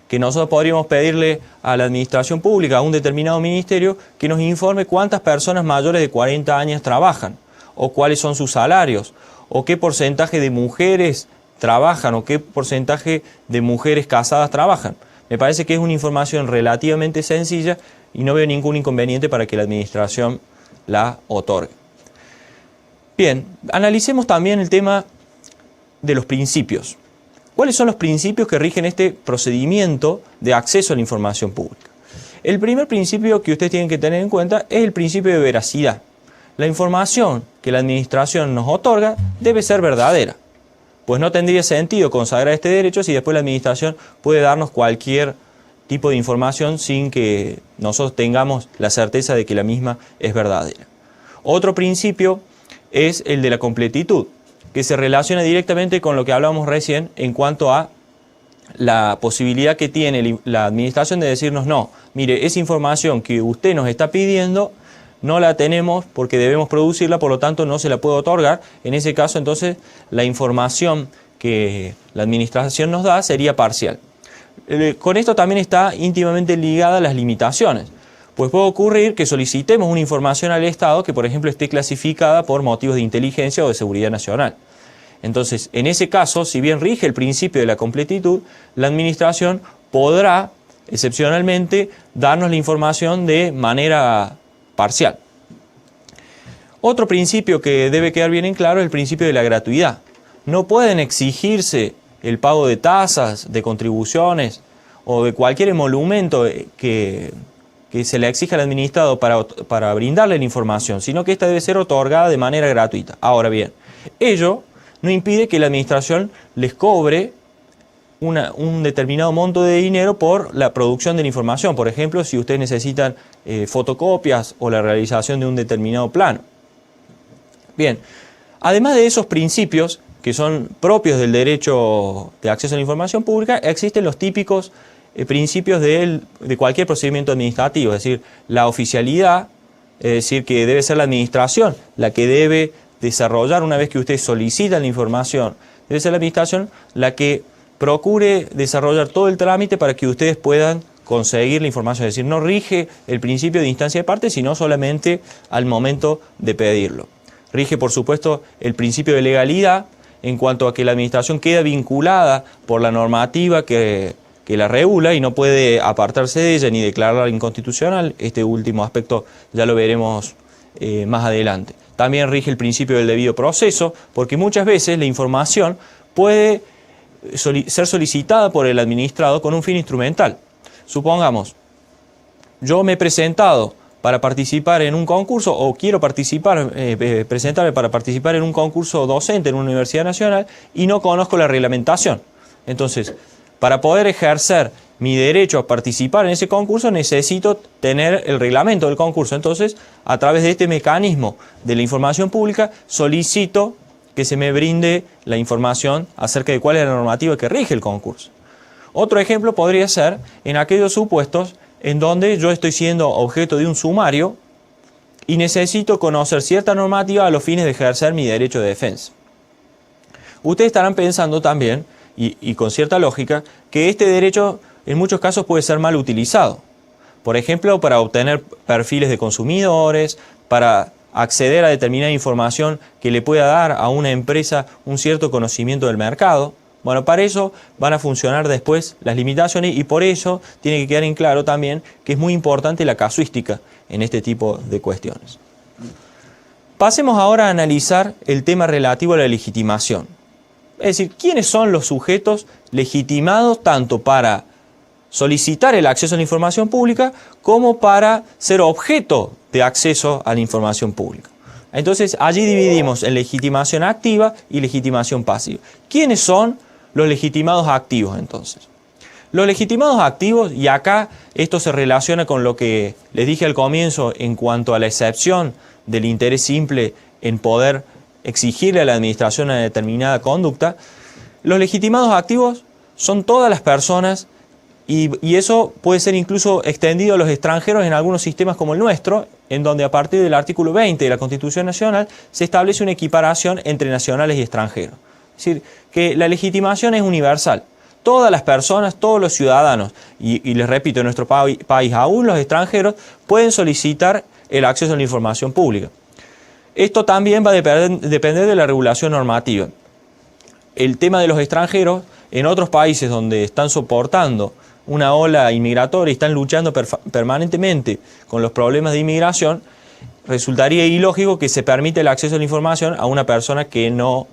que nosotros podríamos pedirle a la administración pública, a un determinado ministerio, que nos informe cuántas personas mayores de 40 años trabajan, o cuáles son sus salarios, o qué porcentaje de mujeres trabajan, o qué porcentaje de mujeres casadas trabajan. Me parece que es una información relativamente sencilla y no veo ningún inconveniente para que la administración la otorgue. Bien, analicemos también el tema de los principios. ¿Cuáles son los principios que rigen este procedimiento de acceso a la información pública? El primer principio que ustedes tienen que tener en cuenta es el principio de veracidad. La información que la administración nos otorga debe ser verdadera, pues no tendría sentido consagrar este derecho si después la administración puede darnos cualquier tipo de información sin que nosotros tengamos la certeza de que la misma es verdadera. Otro principio es el de la completitud, que se relaciona directamente con lo que hablábamos recién en cuanto a la posibilidad que tiene la administración de decirnos no, mire, esa información que usted nos está pidiendo no la tenemos porque debemos producirla, por lo tanto no se la puede otorgar. En ese caso entonces la información que la administración nos da sería parcial. Con esto también está íntimamente ligada las limitaciones, pues puede ocurrir que solicitemos una información al Estado que, por ejemplo, esté clasificada por motivos de inteligencia o de seguridad nacional. Entonces, en ese caso, si bien rige el principio de la completitud, la administración podrá, excepcionalmente, darnos la información de manera parcial. Otro principio que debe quedar bien en claro es el principio de la gratuidad. No pueden exigirse el pago de tasas, de contribuciones o de cualquier emolumento que se le exija al administrado para brindarle la información, sino que esta debe ser otorgada de manera gratuita. Ahora bien, ello no impide que la administración les cobre un determinado monto de dinero por la producción de la información. Por ejemplo, si ustedes necesitan fotocopias o la realización de un determinado plano. Bien, además de esos principios que son propios del derecho de acceso a la información pública, existen los típicos principios de cualquier procedimiento administrativo, es decir, la oficialidad, es decir, que debe ser la administración la que debe desarrollar una vez que ustedes solicitan la información, debe ser la administración la que procure desarrollar todo el trámite para que ustedes puedan conseguir la información, es decir, no rige el principio de instancia de parte, sino solamente al momento de pedirlo. Rige, por supuesto, el principio de legalidad en cuanto a que la administración queda vinculada por la normativa que la regula y no puede apartarse de ella ni declararla inconstitucional. Este último aspecto ya lo veremos más adelante. También rige el principio del debido proceso, porque muchas veces la información puede ser solicitada por el administrado con un fin instrumental. Supongamos, yo me he presentado para participar en un concurso o quiero presentarme para participar en un concurso docente en una universidad nacional y no conozco la reglamentación. Entonces, para poder ejercer mi derecho a participar en ese concurso necesito tener el reglamento del concurso. Entonces, a través de este mecanismo de la información pública, solicito que se me brinde la información acerca de cuál es la normativa que rige el concurso. Otro ejemplo podría ser en aquellos supuestos en donde yo estoy siendo objeto de un sumario y necesito conocer cierta normativa a los fines de ejercer mi derecho de defensa. Ustedes estarán pensando también, y con cierta lógica, que este derecho en muchos casos puede ser mal utilizado. Por ejemplo, para obtener perfiles de consumidores, para acceder a determinada información que le pueda dar a una empresa un cierto conocimiento del mercado. Bueno, para eso van a funcionar después las limitaciones y por eso tiene que quedar en claro también que es muy importante la casuística en este tipo de cuestiones. Pasemos ahora a analizar el tema relativo a la legitimación. Es decir, ¿quiénes son los sujetos legitimados tanto para solicitar el acceso a la información pública como para ser objeto de acceso a la información pública? Entonces, allí dividimos en legitimación activa y legitimación pasiva. ¿Quiénes son los legitimados activos entonces? Los legitimados activos, y acá esto se relaciona con lo que les dije al comienzo en cuanto a la excepción del interés simple en poder exigirle a la administración una determinada conducta, los legitimados activos son todas las personas y eso puede ser incluso extendido a los extranjeros en algunos sistemas como el nuestro, en donde a partir del artículo 20 de la Constitución Nacional se establece una equiparación entre nacionales y extranjeros. Es decir, que la legitimación es universal. Todas las personas, todos los ciudadanos, y les repito, en nuestro país, aún los extranjeros, pueden solicitar el acceso a la información pública. Esto también va a depender de la regulación normativa. El tema de los extranjeros, en otros países donde están soportando una ola inmigratoria y están luchando permanentemente con los problemas de inmigración, resultaría ilógico que se permita el acceso a la información a una persona que no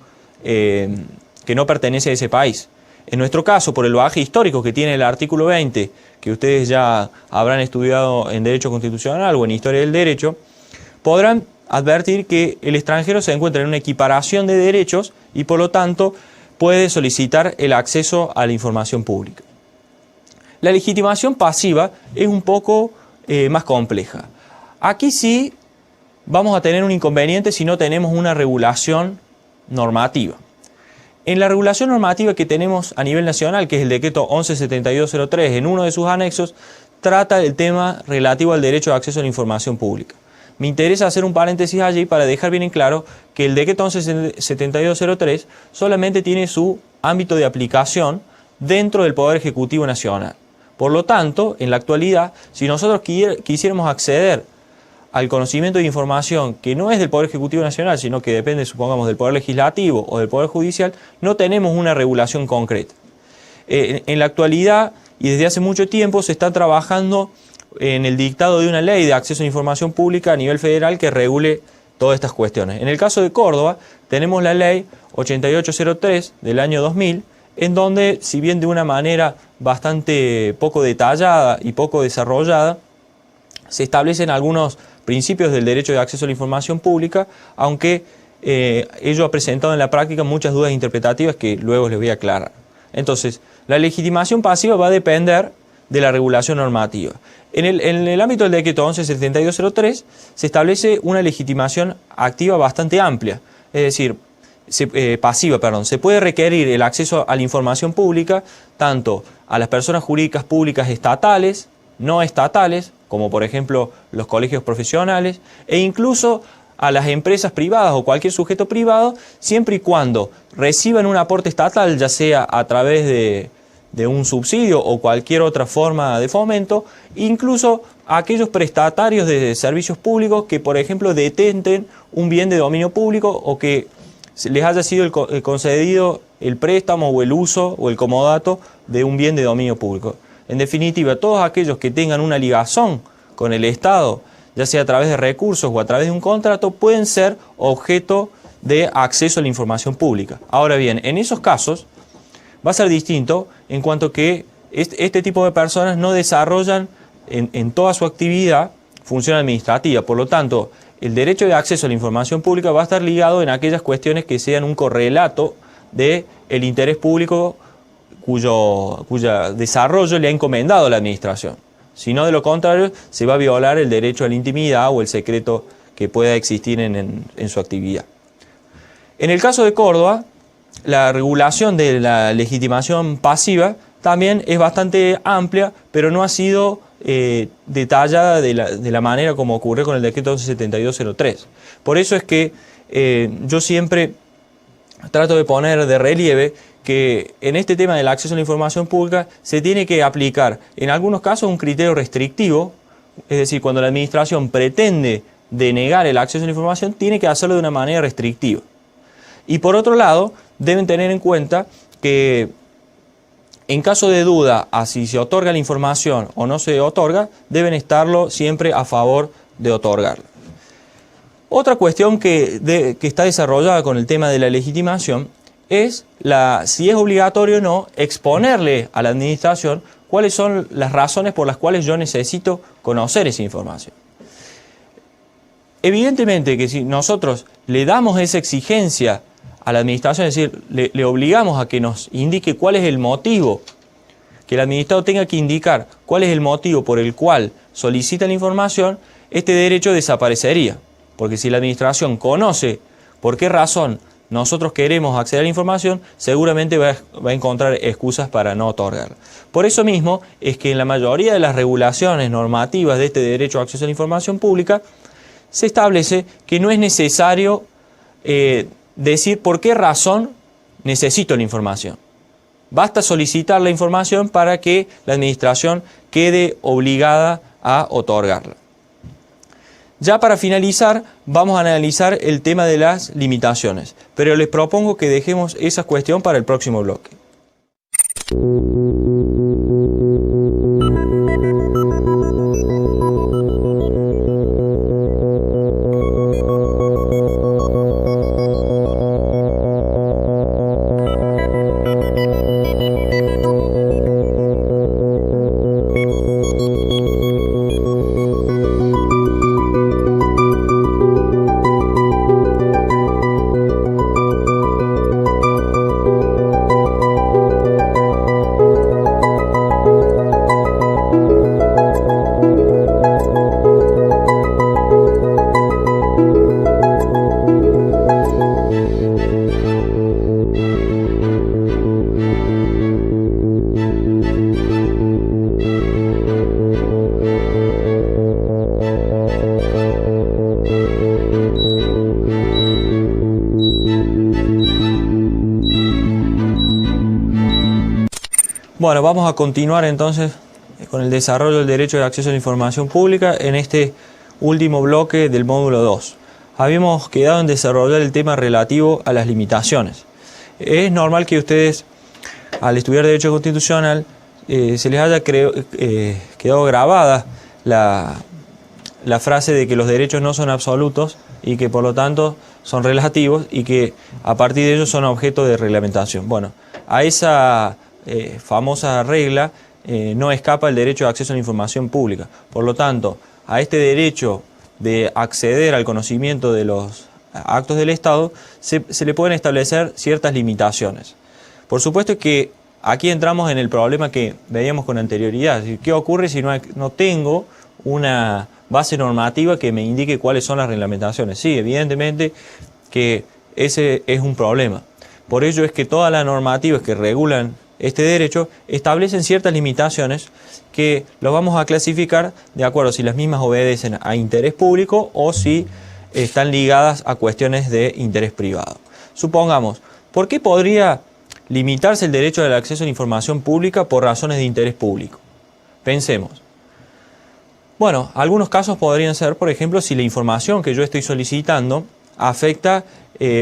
pertenece a ese país. En nuestro caso, por el bagaje histórico que tiene el artículo 20, que ustedes ya habrán estudiado en Derecho Constitucional o en Historia del Derecho, podrán advertir que el extranjero se encuentra en una equiparación de derechos y por lo tanto puede solicitar el acceso a la información pública. La legitimación pasiva es un poco más compleja. Aquí sí vamos a tener un inconveniente si no tenemos una regulación normativa. En la regulación normativa que tenemos a nivel nacional, que es el decreto 117203, en uno de sus anexos, trata el tema relativo al derecho de acceso a la información pública. Me interesa hacer un paréntesis allí para dejar bien en claro que el decreto 117203 solamente tiene su ámbito de aplicación dentro del Poder Ejecutivo Nacional. Por lo tanto, en la actualidad, si nosotros quisiéramos acceder al conocimiento de información que no es del Poder Ejecutivo Nacional, sino que depende, supongamos, del Poder Legislativo o del Poder Judicial, no tenemos una regulación concreta. En la actualidad y desde hace mucho tiempo se está trabajando en el dictado de una ley de acceso a la información pública a nivel federal que regule todas estas cuestiones. En el caso de Córdoba tenemos la ley 8803 del año 2000, en donde, si bien de una manera bastante poco detallada y poco desarrollada, se establecen algunos principios del derecho de acceso a la información pública, aunque ello ha presentado en la práctica muchas dudas interpretativas que luego les voy a aclarar. Entonces, la legitimación pasiva va a depender de la regulación normativa. En el ámbito del decreto 11.7203 se establece una legitimación activa bastante amplia, es decir, pasiva, perdón. Se puede requerir el acceso a la información pública tanto a las personas jurídicas públicas estatales, no estatales, como por ejemplo los colegios profesionales, e incluso a las empresas privadas o cualquier sujeto privado, siempre y cuando reciban un aporte estatal, ya sea a través de un subsidio o cualquier otra forma de fomento, incluso a aquellos prestatarios de servicios públicos que, por ejemplo, detenten un bien de dominio público o que les haya sido concedido el préstamo o el uso o el comodato de un bien de dominio público. En definitiva, todos aquellos que tengan una ligazón con el Estado, ya sea a través de recursos o a través de un contrato, pueden ser objeto de acceso a la información pública. Ahora bien, en esos casos va a ser distinto en cuanto que este tipo de personas no desarrollan en toda su actividad función administrativa. Por lo tanto, el derecho de acceso a la información pública va a estar ligado en aquellas cuestiones que sean un correlato del interés público cuyo desarrollo le ha encomendado la administración. Si no, de lo contrario, se va a violar el derecho a la intimidad o el secreto que pueda existir en su actividad. En el caso de Córdoba, la regulación de la legitimación pasiva también es bastante amplia, pero no ha sido detallada de la manera como ocurrió con el decreto 11.7203. Por eso es que yo siempre trato de poner de relieve que en este tema del acceso a la información pública se tiene que aplicar en algunos casos un criterio restrictivo, es decir, cuando la administración pretende denegar el acceso a la información, tiene que hacerlo de una manera restrictiva. Y por otro lado, deben tener en cuenta que en caso de duda a si se otorga la información o no se otorga, deben estarlo siempre a favor de otorgarla. Otra cuestión que está desarrollada con el tema de la legitimación es si es obligatorio o no exponerle a la administración cuáles son las razones por las cuales yo necesito conocer esa información. Evidentemente que si nosotros le damos esa exigencia a la administración, es decir, le obligamos a que nos indique cuál es el motivo, que el administrador tenga que indicar cuál es el motivo por el cual solicita la información, este derecho desaparecería. Porque si la administración conoce por qué razón nosotros queremos acceder a la información, seguramente va a encontrar excusas para no otorgarla. Por eso mismo es que en la mayoría de las regulaciones normativas de este derecho a acceso a la información pública, se establece que no es necesario decir por qué razón necesito la información. Basta solicitar la información para que la administración quede obligada a otorgarla. Ya para finalizar, vamos a analizar el tema de las limitaciones, pero les propongo que dejemos esa cuestión para el próximo bloque. Bueno, vamos a continuar entonces con el desarrollo del derecho de acceso a la información pública en este último bloque del módulo 2. Habíamos quedado en desarrollar el tema relativo a las limitaciones. Es normal que ustedes, al estudiar Derecho Constitucional, se les haya quedado grabada la frase de que los derechos no son absolutos y que por lo tanto son relativos y que a partir de ellos son objeto de reglamentación. Bueno, a esa famosa regla no escapa el derecho de acceso a la información pública. Por lo tanto, a este derecho de acceder al conocimiento de los actos del Estado se le pueden establecer ciertas limitaciones. Por supuesto que aquí entramos en el problema que veíamos con anterioridad. ¿Qué ocurre si no tengo una base normativa que me indique cuáles son las reglamentaciones? Sí, evidentemente que ese es un problema. Por ello es que todas las normativas que regulan este derecho establecen ciertas limitaciones que los vamos a clasificar de acuerdo si las mismas obedecen a interés público o si están ligadas a cuestiones de interés privado. Supongamos, ¿por qué podría limitarse el derecho al acceso a la información pública por razones de interés público? Pensemos. Bueno, algunos casos podrían ser, por ejemplo, si la información que yo estoy solicitando afecta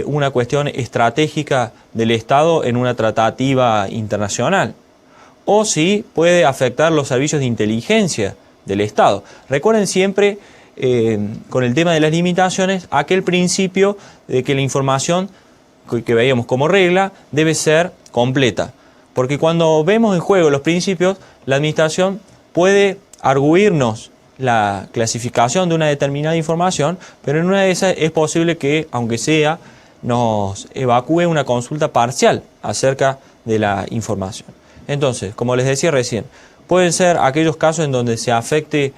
una cuestión estratégica del Estado en una tratativa internacional, o si puede afectar los servicios de inteligencia del Estado. Recuerden siempre, con el tema de las limitaciones, aquel principio de que la información que veíamos como regla debe ser completa, porque cuando vemos en juego los principios, la administración puede arguirnos la clasificación de una determinada información, pero en una de esas es posible que, aunque sea, nos evacúe una consulta parcial acerca de la información. Entonces, como les decía recién, pueden ser aquellos casos en donde se afecte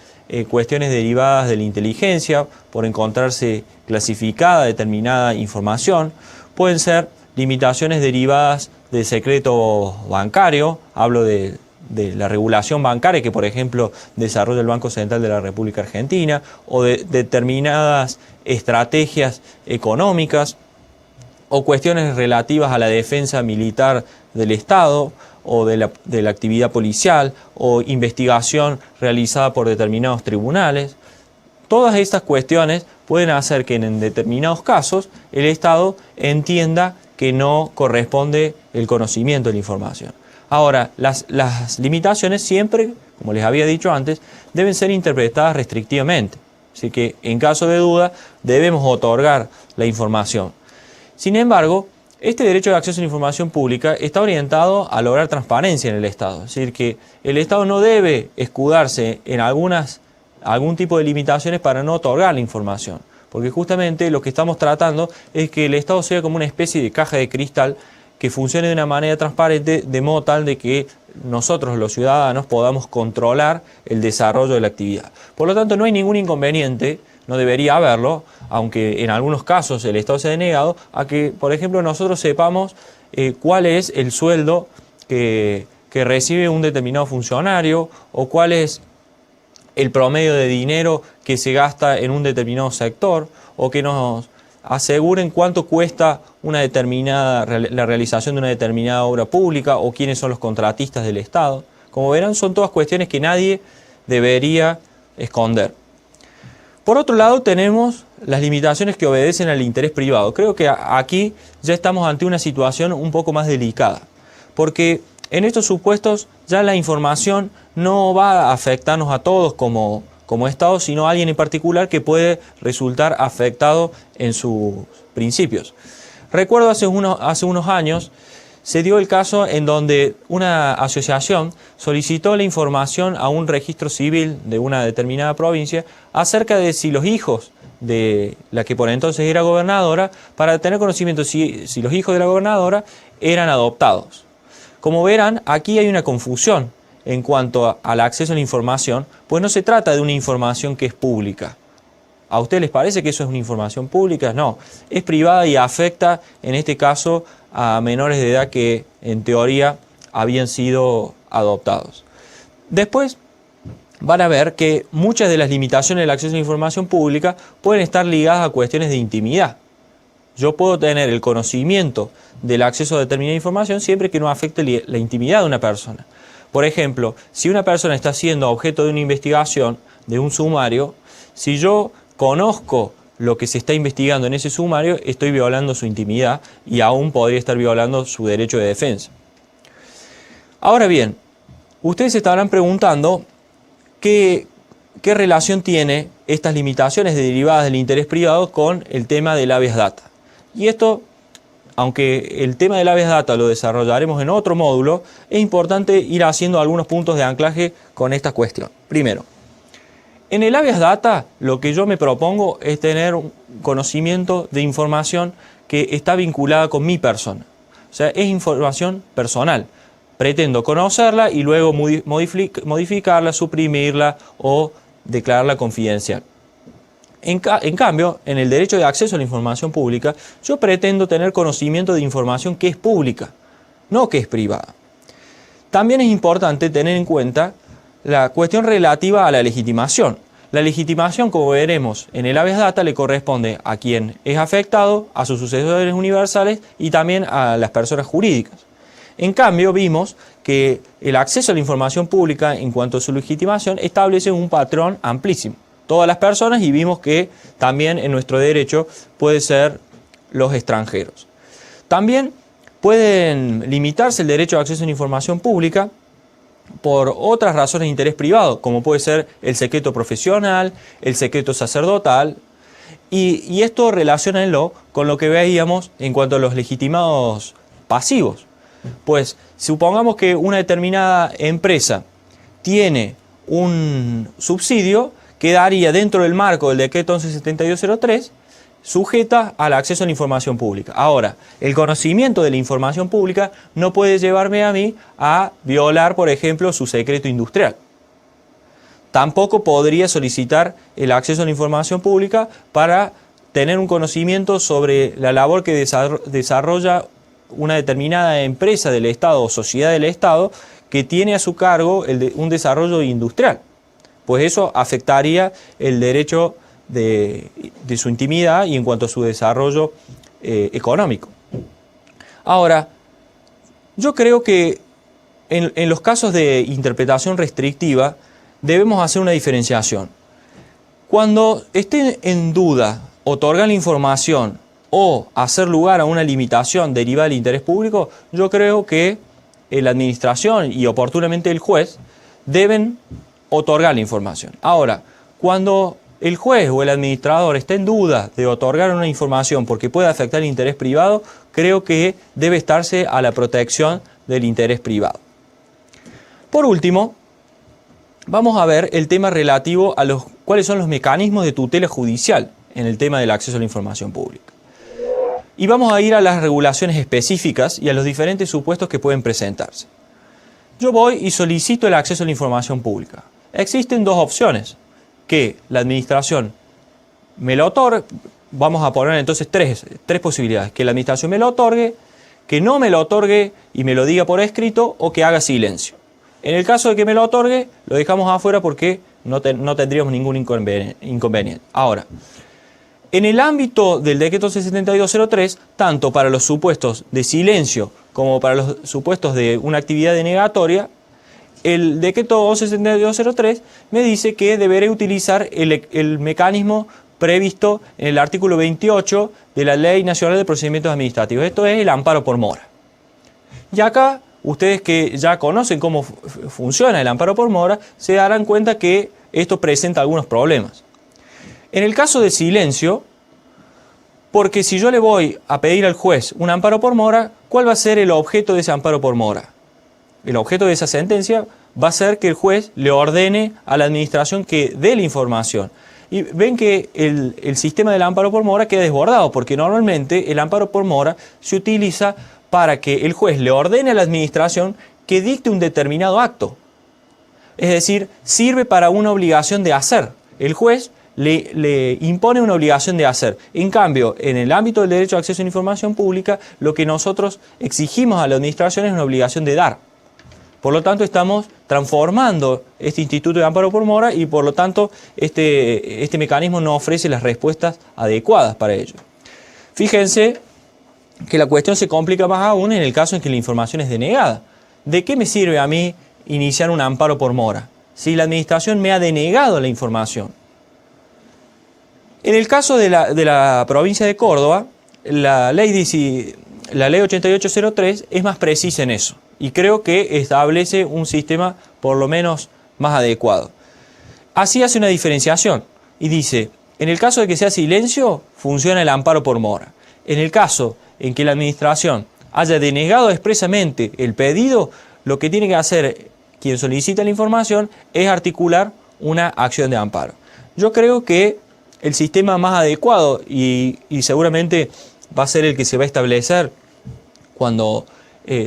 cuestiones derivadas de la inteligencia por encontrarse clasificada determinada información, pueden ser limitaciones derivadas del secreto bancario, hablo de la regulación bancaria que, por ejemplo, desarrolla el Banco Central de la República Argentina, o de determinadas estrategias económicas, o cuestiones relativas a la defensa militar del Estado, o de la actividad policial, o investigación realizada por determinados tribunales. Todas estas cuestiones pueden hacer que en determinados casos el Estado entienda que no corresponde el conocimiento de la información. Ahora, las limitaciones siempre, como les había dicho antes, deben ser interpretadas restrictivamente. Así que, en caso de duda, debemos otorgar la información. Sin embargo, este derecho de acceso a la información pública está orientado a lograr transparencia en el Estado. Es decir, que el Estado no debe escudarse en algún tipo de limitaciones para no otorgar la información. Porque justamente lo que estamos tratando es que el Estado sea como una especie de caja de cristal que funcione de una manera transparente, de modo tal de que nosotros, los ciudadanos, podamos controlar el desarrollo de la actividad. Por lo tanto, no hay ningún inconveniente, no debería haberlo, aunque en algunos casos el Estado se ha denegado, a que, por ejemplo, nosotros sepamos cuál es el sueldo que recibe un determinado funcionario, o cuál es el promedio de dinero que se gasta en un determinado sector, o que nos aseguren cuánto cuesta la realización de una determinada obra pública, o quiénes son los contratistas del Estado. Como verán, son todas cuestiones que nadie debería esconder. Por otro lado, tenemos las limitaciones que obedecen al interés privado. Creo que aquí ya estamos ante una situación un poco más delicada, porque en estos supuestos ya la información no va a afectarnos a todos como Estado, sino a alguien en particular que puede resultar afectado en sus principios. Recuerdo hace unos años se dio el caso en donde una asociación solicitó la información a un registro civil de una determinada provincia acerca de si los hijos de la que por entonces era gobernadora, para tener conocimiento si los hijos de la gobernadora eran adoptados. Como verán, aquí hay una confusión en cuanto al acceso a la información, pues no se trata de una información que es pública. ¿A ustedes les parece que eso es una información pública? No, es privada y afecta, en este caso, a menores de edad que, en teoría, habían sido adoptados. Después van a ver que muchas de las limitaciones del acceso a la información pública pueden estar ligadas a cuestiones de intimidad. Yo puedo tener el conocimiento del acceso a determinada información siempre que no afecte la intimidad de una persona. Por ejemplo, si una persona está siendo objeto de una investigación, de un sumario, si yo conozco lo que se está investigando en ese sumario, estoy violando su intimidad y aún podría estar violando su derecho de defensa. Ahora bien, ustedes se estarán preguntando qué relación tiene estas limitaciones derivadas del interés privado con el tema del habeas data. Y esto, aunque el tema del habeas data lo desarrollaremos en otro módulo, es importante ir haciendo algunos puntos de anclaje con esta cuestión. Primero, en el habeas data lo que yo me propongo es tener un conocimiento de información que está vinculada con mi persona. O sea, es información personal. Pretendo conocerla y luego modificarla, suprimirla o declararla confidencial. En cambio, en el derecho de acceso a la información pública, yo pretendo tener conocimiento de información que es pública, no que es privada. También es importante tener en cuenta la cuestión relativa a la legitimación. La legitimación, como veremos en el habeas data, le corresponde a quien es afectado, a sus sucesores universales y también a las personas jurídicas. En cambio, vimos que el acceso a la información pública en cuanto a su legitimación establece un patrón amplísimo. Todas las personas, y vimos que también en nuestro derecho puede ser los extranjeros. También pueden limitarse el derecho de acceso a la información pública por otras razones de interés privado, como puede ser el secreto profesional, el secreto sacerdotal, y esto relaciónenlo con lo que veíamos en cuanto a los legitimados pasivos. Pues supongamos que una determinada empresa tiene un subsidio, quedaría dentro del marco del decreto 117203, sujeta al acceso a la información pública. Ahora, el conocimiento de la información pública no puede llevarme a mí a violar, por ejemplo, su secreto industrial. Tampoco podría solicitar el acceso a la información pública para tener un conocimiento sobre la labor que desarrolla una determinada empresa del Estado o sociedad del Estado que tiene a su cargo un desarrollo industrial. Pues eso afectaría el derecho de su intimidad y en cuanto a su desarrollo económico. Ahora, yo creo que en los casos de interpretación restrictiva debemos hacer una diferenciación. Cuando esté en duda otorgar la información o hacer lugar a una limitación derivada del interés público, yo creo que la administración y oportunamente el juez deben otorgar la información. Ahora, cuando el juez o el administrador está en duda de otorgar una información porque puede afectar el interés privado, creo que debe estarse a la protección del interés privado. Por último, vamos a ver el tema relativo a cuáles son los mecanismos de tutela judicial en el tema del acceso a la información pública. Y vamos a ir a las regulaciones específicas y a los diferentes supuestos que pueden presentarse. Yo voy y solicito el acceso a la información pública. Existen dos opciones, que la administración me lo otorgue, vamos a poner entonces tres posibilidades, que la administración me lo otorgue, que no me lo otorgue y me lo diga por escrito o que haga silencio. En el caso de que me lo otorgue, lo dejamos afuera porque no tendríamos ningún inconveniente. Ahora, en el ámbito del decreto 117203, tanto para los supuestos de silencio como para los supuestos de una actividad denegatoria, el decreto 117203 me dice que deberé utilizar el mecanismo previsto en el artículo 28 de la Ley Nacional de Procedimientos Administrativos. Esto es el amparo por mora. Y acá, ustedes que ya conocen cómo funciona el amparo por mora, se darán cuenta que esto presenta algunos problemas. En el caso de silencio, porque si yo le voy a pedir al juez un amparo por mora, ¿cuál va a ser el objeto de ese amparo por mora? El objeto de esa sentencia va a ser que el juez le ordene a la administración que dé la información. Y ven que el sistema del amparo por mora queda desbordado, porque normalmente el amparo por mora se utiliza para que el juez le ordene a la administración que dicte un determinado acto. Es decir, sirve para una obligación de hacer. El juez le impone una obligación de hacer. En cambio, en el ámbito del derecho de acceso a la información pública, lo que nosotros exigimos a la administración es una obligación de dar. Por lo tanto, estamos transformando este instituto de amparo por mora y por lo tanto este mecanismo no ofrece las respuestas adecuadas para ello. Fíjense que la cuestión se complica más aún en el caso en que la información es denegada. ¿De qué me sirve a mí iniciar un amparo por mora si la administración me ha denegado la información? En el caso de la provincia de Córdoba, la ley 8803 es más precisa en eso y creo que establece un sistema por lo menos más adecuado. Así hace una diferenciación y dice, en el caso de que sea silencio, funciona el amparo por mora. En el caso en que la administración haya denegado expresamente el pedido, lo que tiene que hacer quien solicita la información es articular una acción de amparo. Yo creo que el sistema más adecuado y seguramente va a ser el que se va a establecer cuando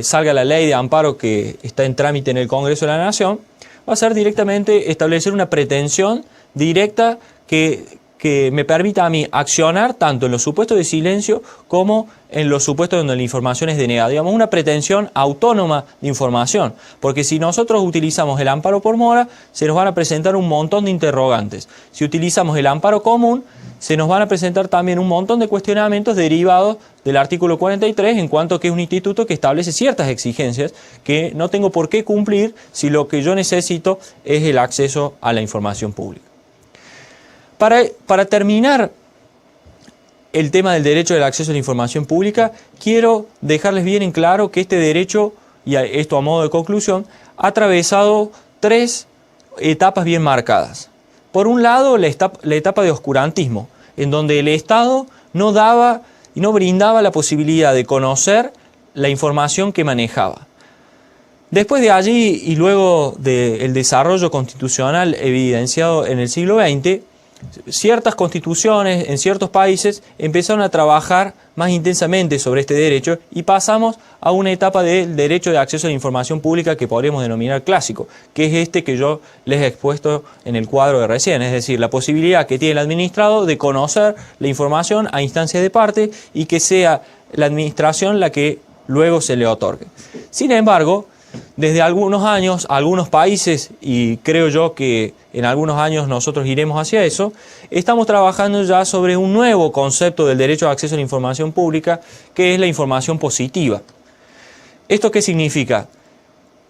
salga la ley de amparo que está en trámite en el Congreso de la Nación, va a ser directamente establecer una pretensión directa que me permita a mí accionar tanto en los supuestos de silencio como en los supuestos donde la información es denegada. Digamos, una pretensión autónoma de información, porque si nosotros utilizamos el amparo por mora, se nos van a presentar un montón de interrogantes. Si utilizamos el amparo común, se nos van a presentar también un montón de cuestionamientos derivados del artículo 43 en cuanto a que es un instituto que establece ciertas exigencias que no tengo por qué cumplir si lo que yo necesito es el acceso a la información pública. Para terminar el tema del derecho del acceso a la información pública, quiero dejarles bien en claro que este derecho, y esto a modo de conclusión, ha atravesado tres etapas bien marcadas. Por un lado, la etapa de oscurantismo, en donde el Estado no daba y no brindaba la posibilidad de conocer la información que manejaba. Después de allí y luego del desarrollo constitucional evidenciado en el siglo XX, ciertas constituciones en ciertos países empezaron a trabajar más intensamente sobre este derecho y pasamos a una etapa del derecho de acceso a la información pública que podríamos denominar clásico, que es este que yo les he expuesto en el cuadro de recién, es decir, la posibilidad que tiene el administrado de conocer la información a instancia de parte y que sea la administración la que luego se le otorgue. Sin embargo, desde algunos años, algunos países, y creo yo que en algunos años nosotros iremos hacia eso, estamos trabajando ya sobre un nuevo concepto del derecho de acceso a la información pública, que es la información positiva. ¿Esto qué significa?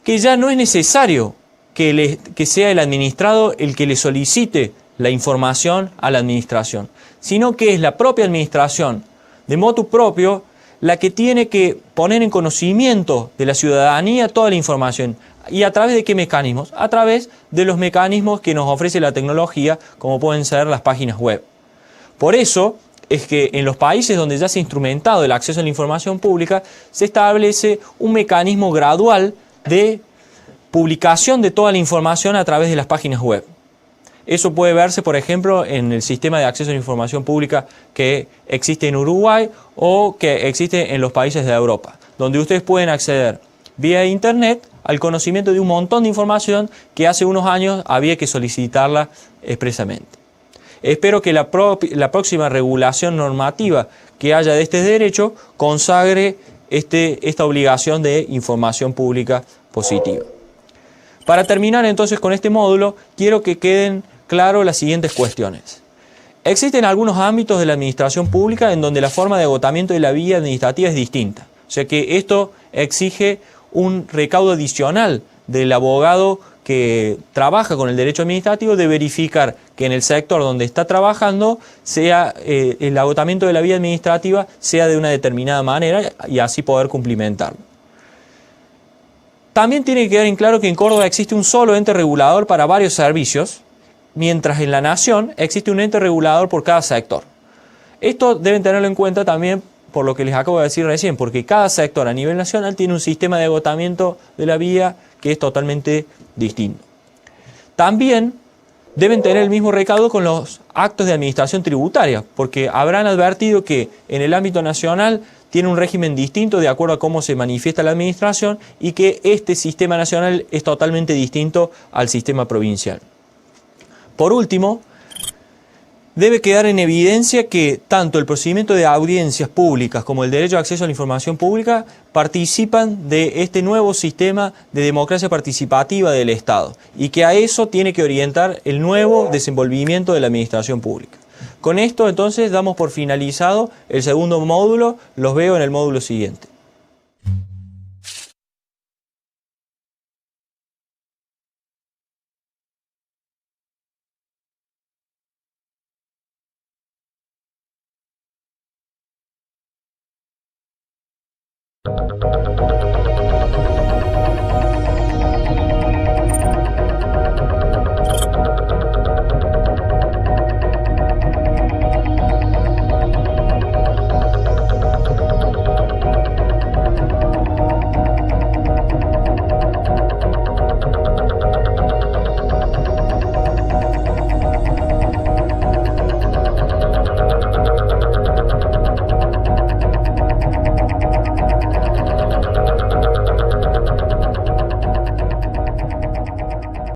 Que ya no es necesario que sea el administrado el que le solicite la información a la administración, sino que es la propia administración, de motu propio, la que tiene que poner en conocimiento de la ciudadanía toda la información. ¿Y a través de qué mecanismos? A través de los mecanismos que nos ofrece la tecnología, como pueden ser las páginas web. Por eso es que en los países donde ya se ha instrumentado el acceso a la información pública, se establece un mecanismo gradual de publicación de toda la información a través de las páginas web. Eso puede verse, por ejemplo, en el sistema de acceso a la información pública que existe en Uruguay o que existe en los países de Europa, donde ustedes pueden acceder vía internet al conocimiento de un montón de información que hace unos años había que solicitarla expresamente. Espero que la próxima regulación normativa que haya de este derecho consagre esta obligación de información pública positiva. Para terminar entonces con este módulo, quiero que queden claras las siguientes cuestiones. Existen algunos ámbitos de la administración pública en donde la forma de agotamiento de la vía administrativa es distinta. O sea que esto exige un recaudo adicional del abogado que trabaja con el derecho administrativo de verificar que en el sector donde está trabajando sea el agotamiento de la vía administrativa sea de una determinada manera y así poder cumplimentarlo. También tiene que quedar en claro que en Córdoba existe un solo ente regulador para varios servicios, mientras en la nación existe un ente regulador por cada sector. Esto deben tenerlo en cuenta también por lo que les acabo de decir recién, porque cada sector a nivel nacional tiene un sistema de agotamiento de la vía que es totalmente distinto. También deben tener el mismo recaudo con los actos de administración tributaria, porque habrán advertido que en el ámbito nacional tiene un régimen distinto de acuerdo a cómo se manifiesta la administración y que este sistema nacional es totalmente distinto al sistema provincial. Por último, debe quedar en evidencia que tanto el procedimiento de audiencias públicas como el derecho de acceso a la información pública participan de este nuevo sistema de democracia participativa del Estado y que a eso tiene que orientar el nuevo desenvolvimiento de la administración pública. Con esto entonces damos por finalizado el segundo módulo, los veo en el módulo siguiente.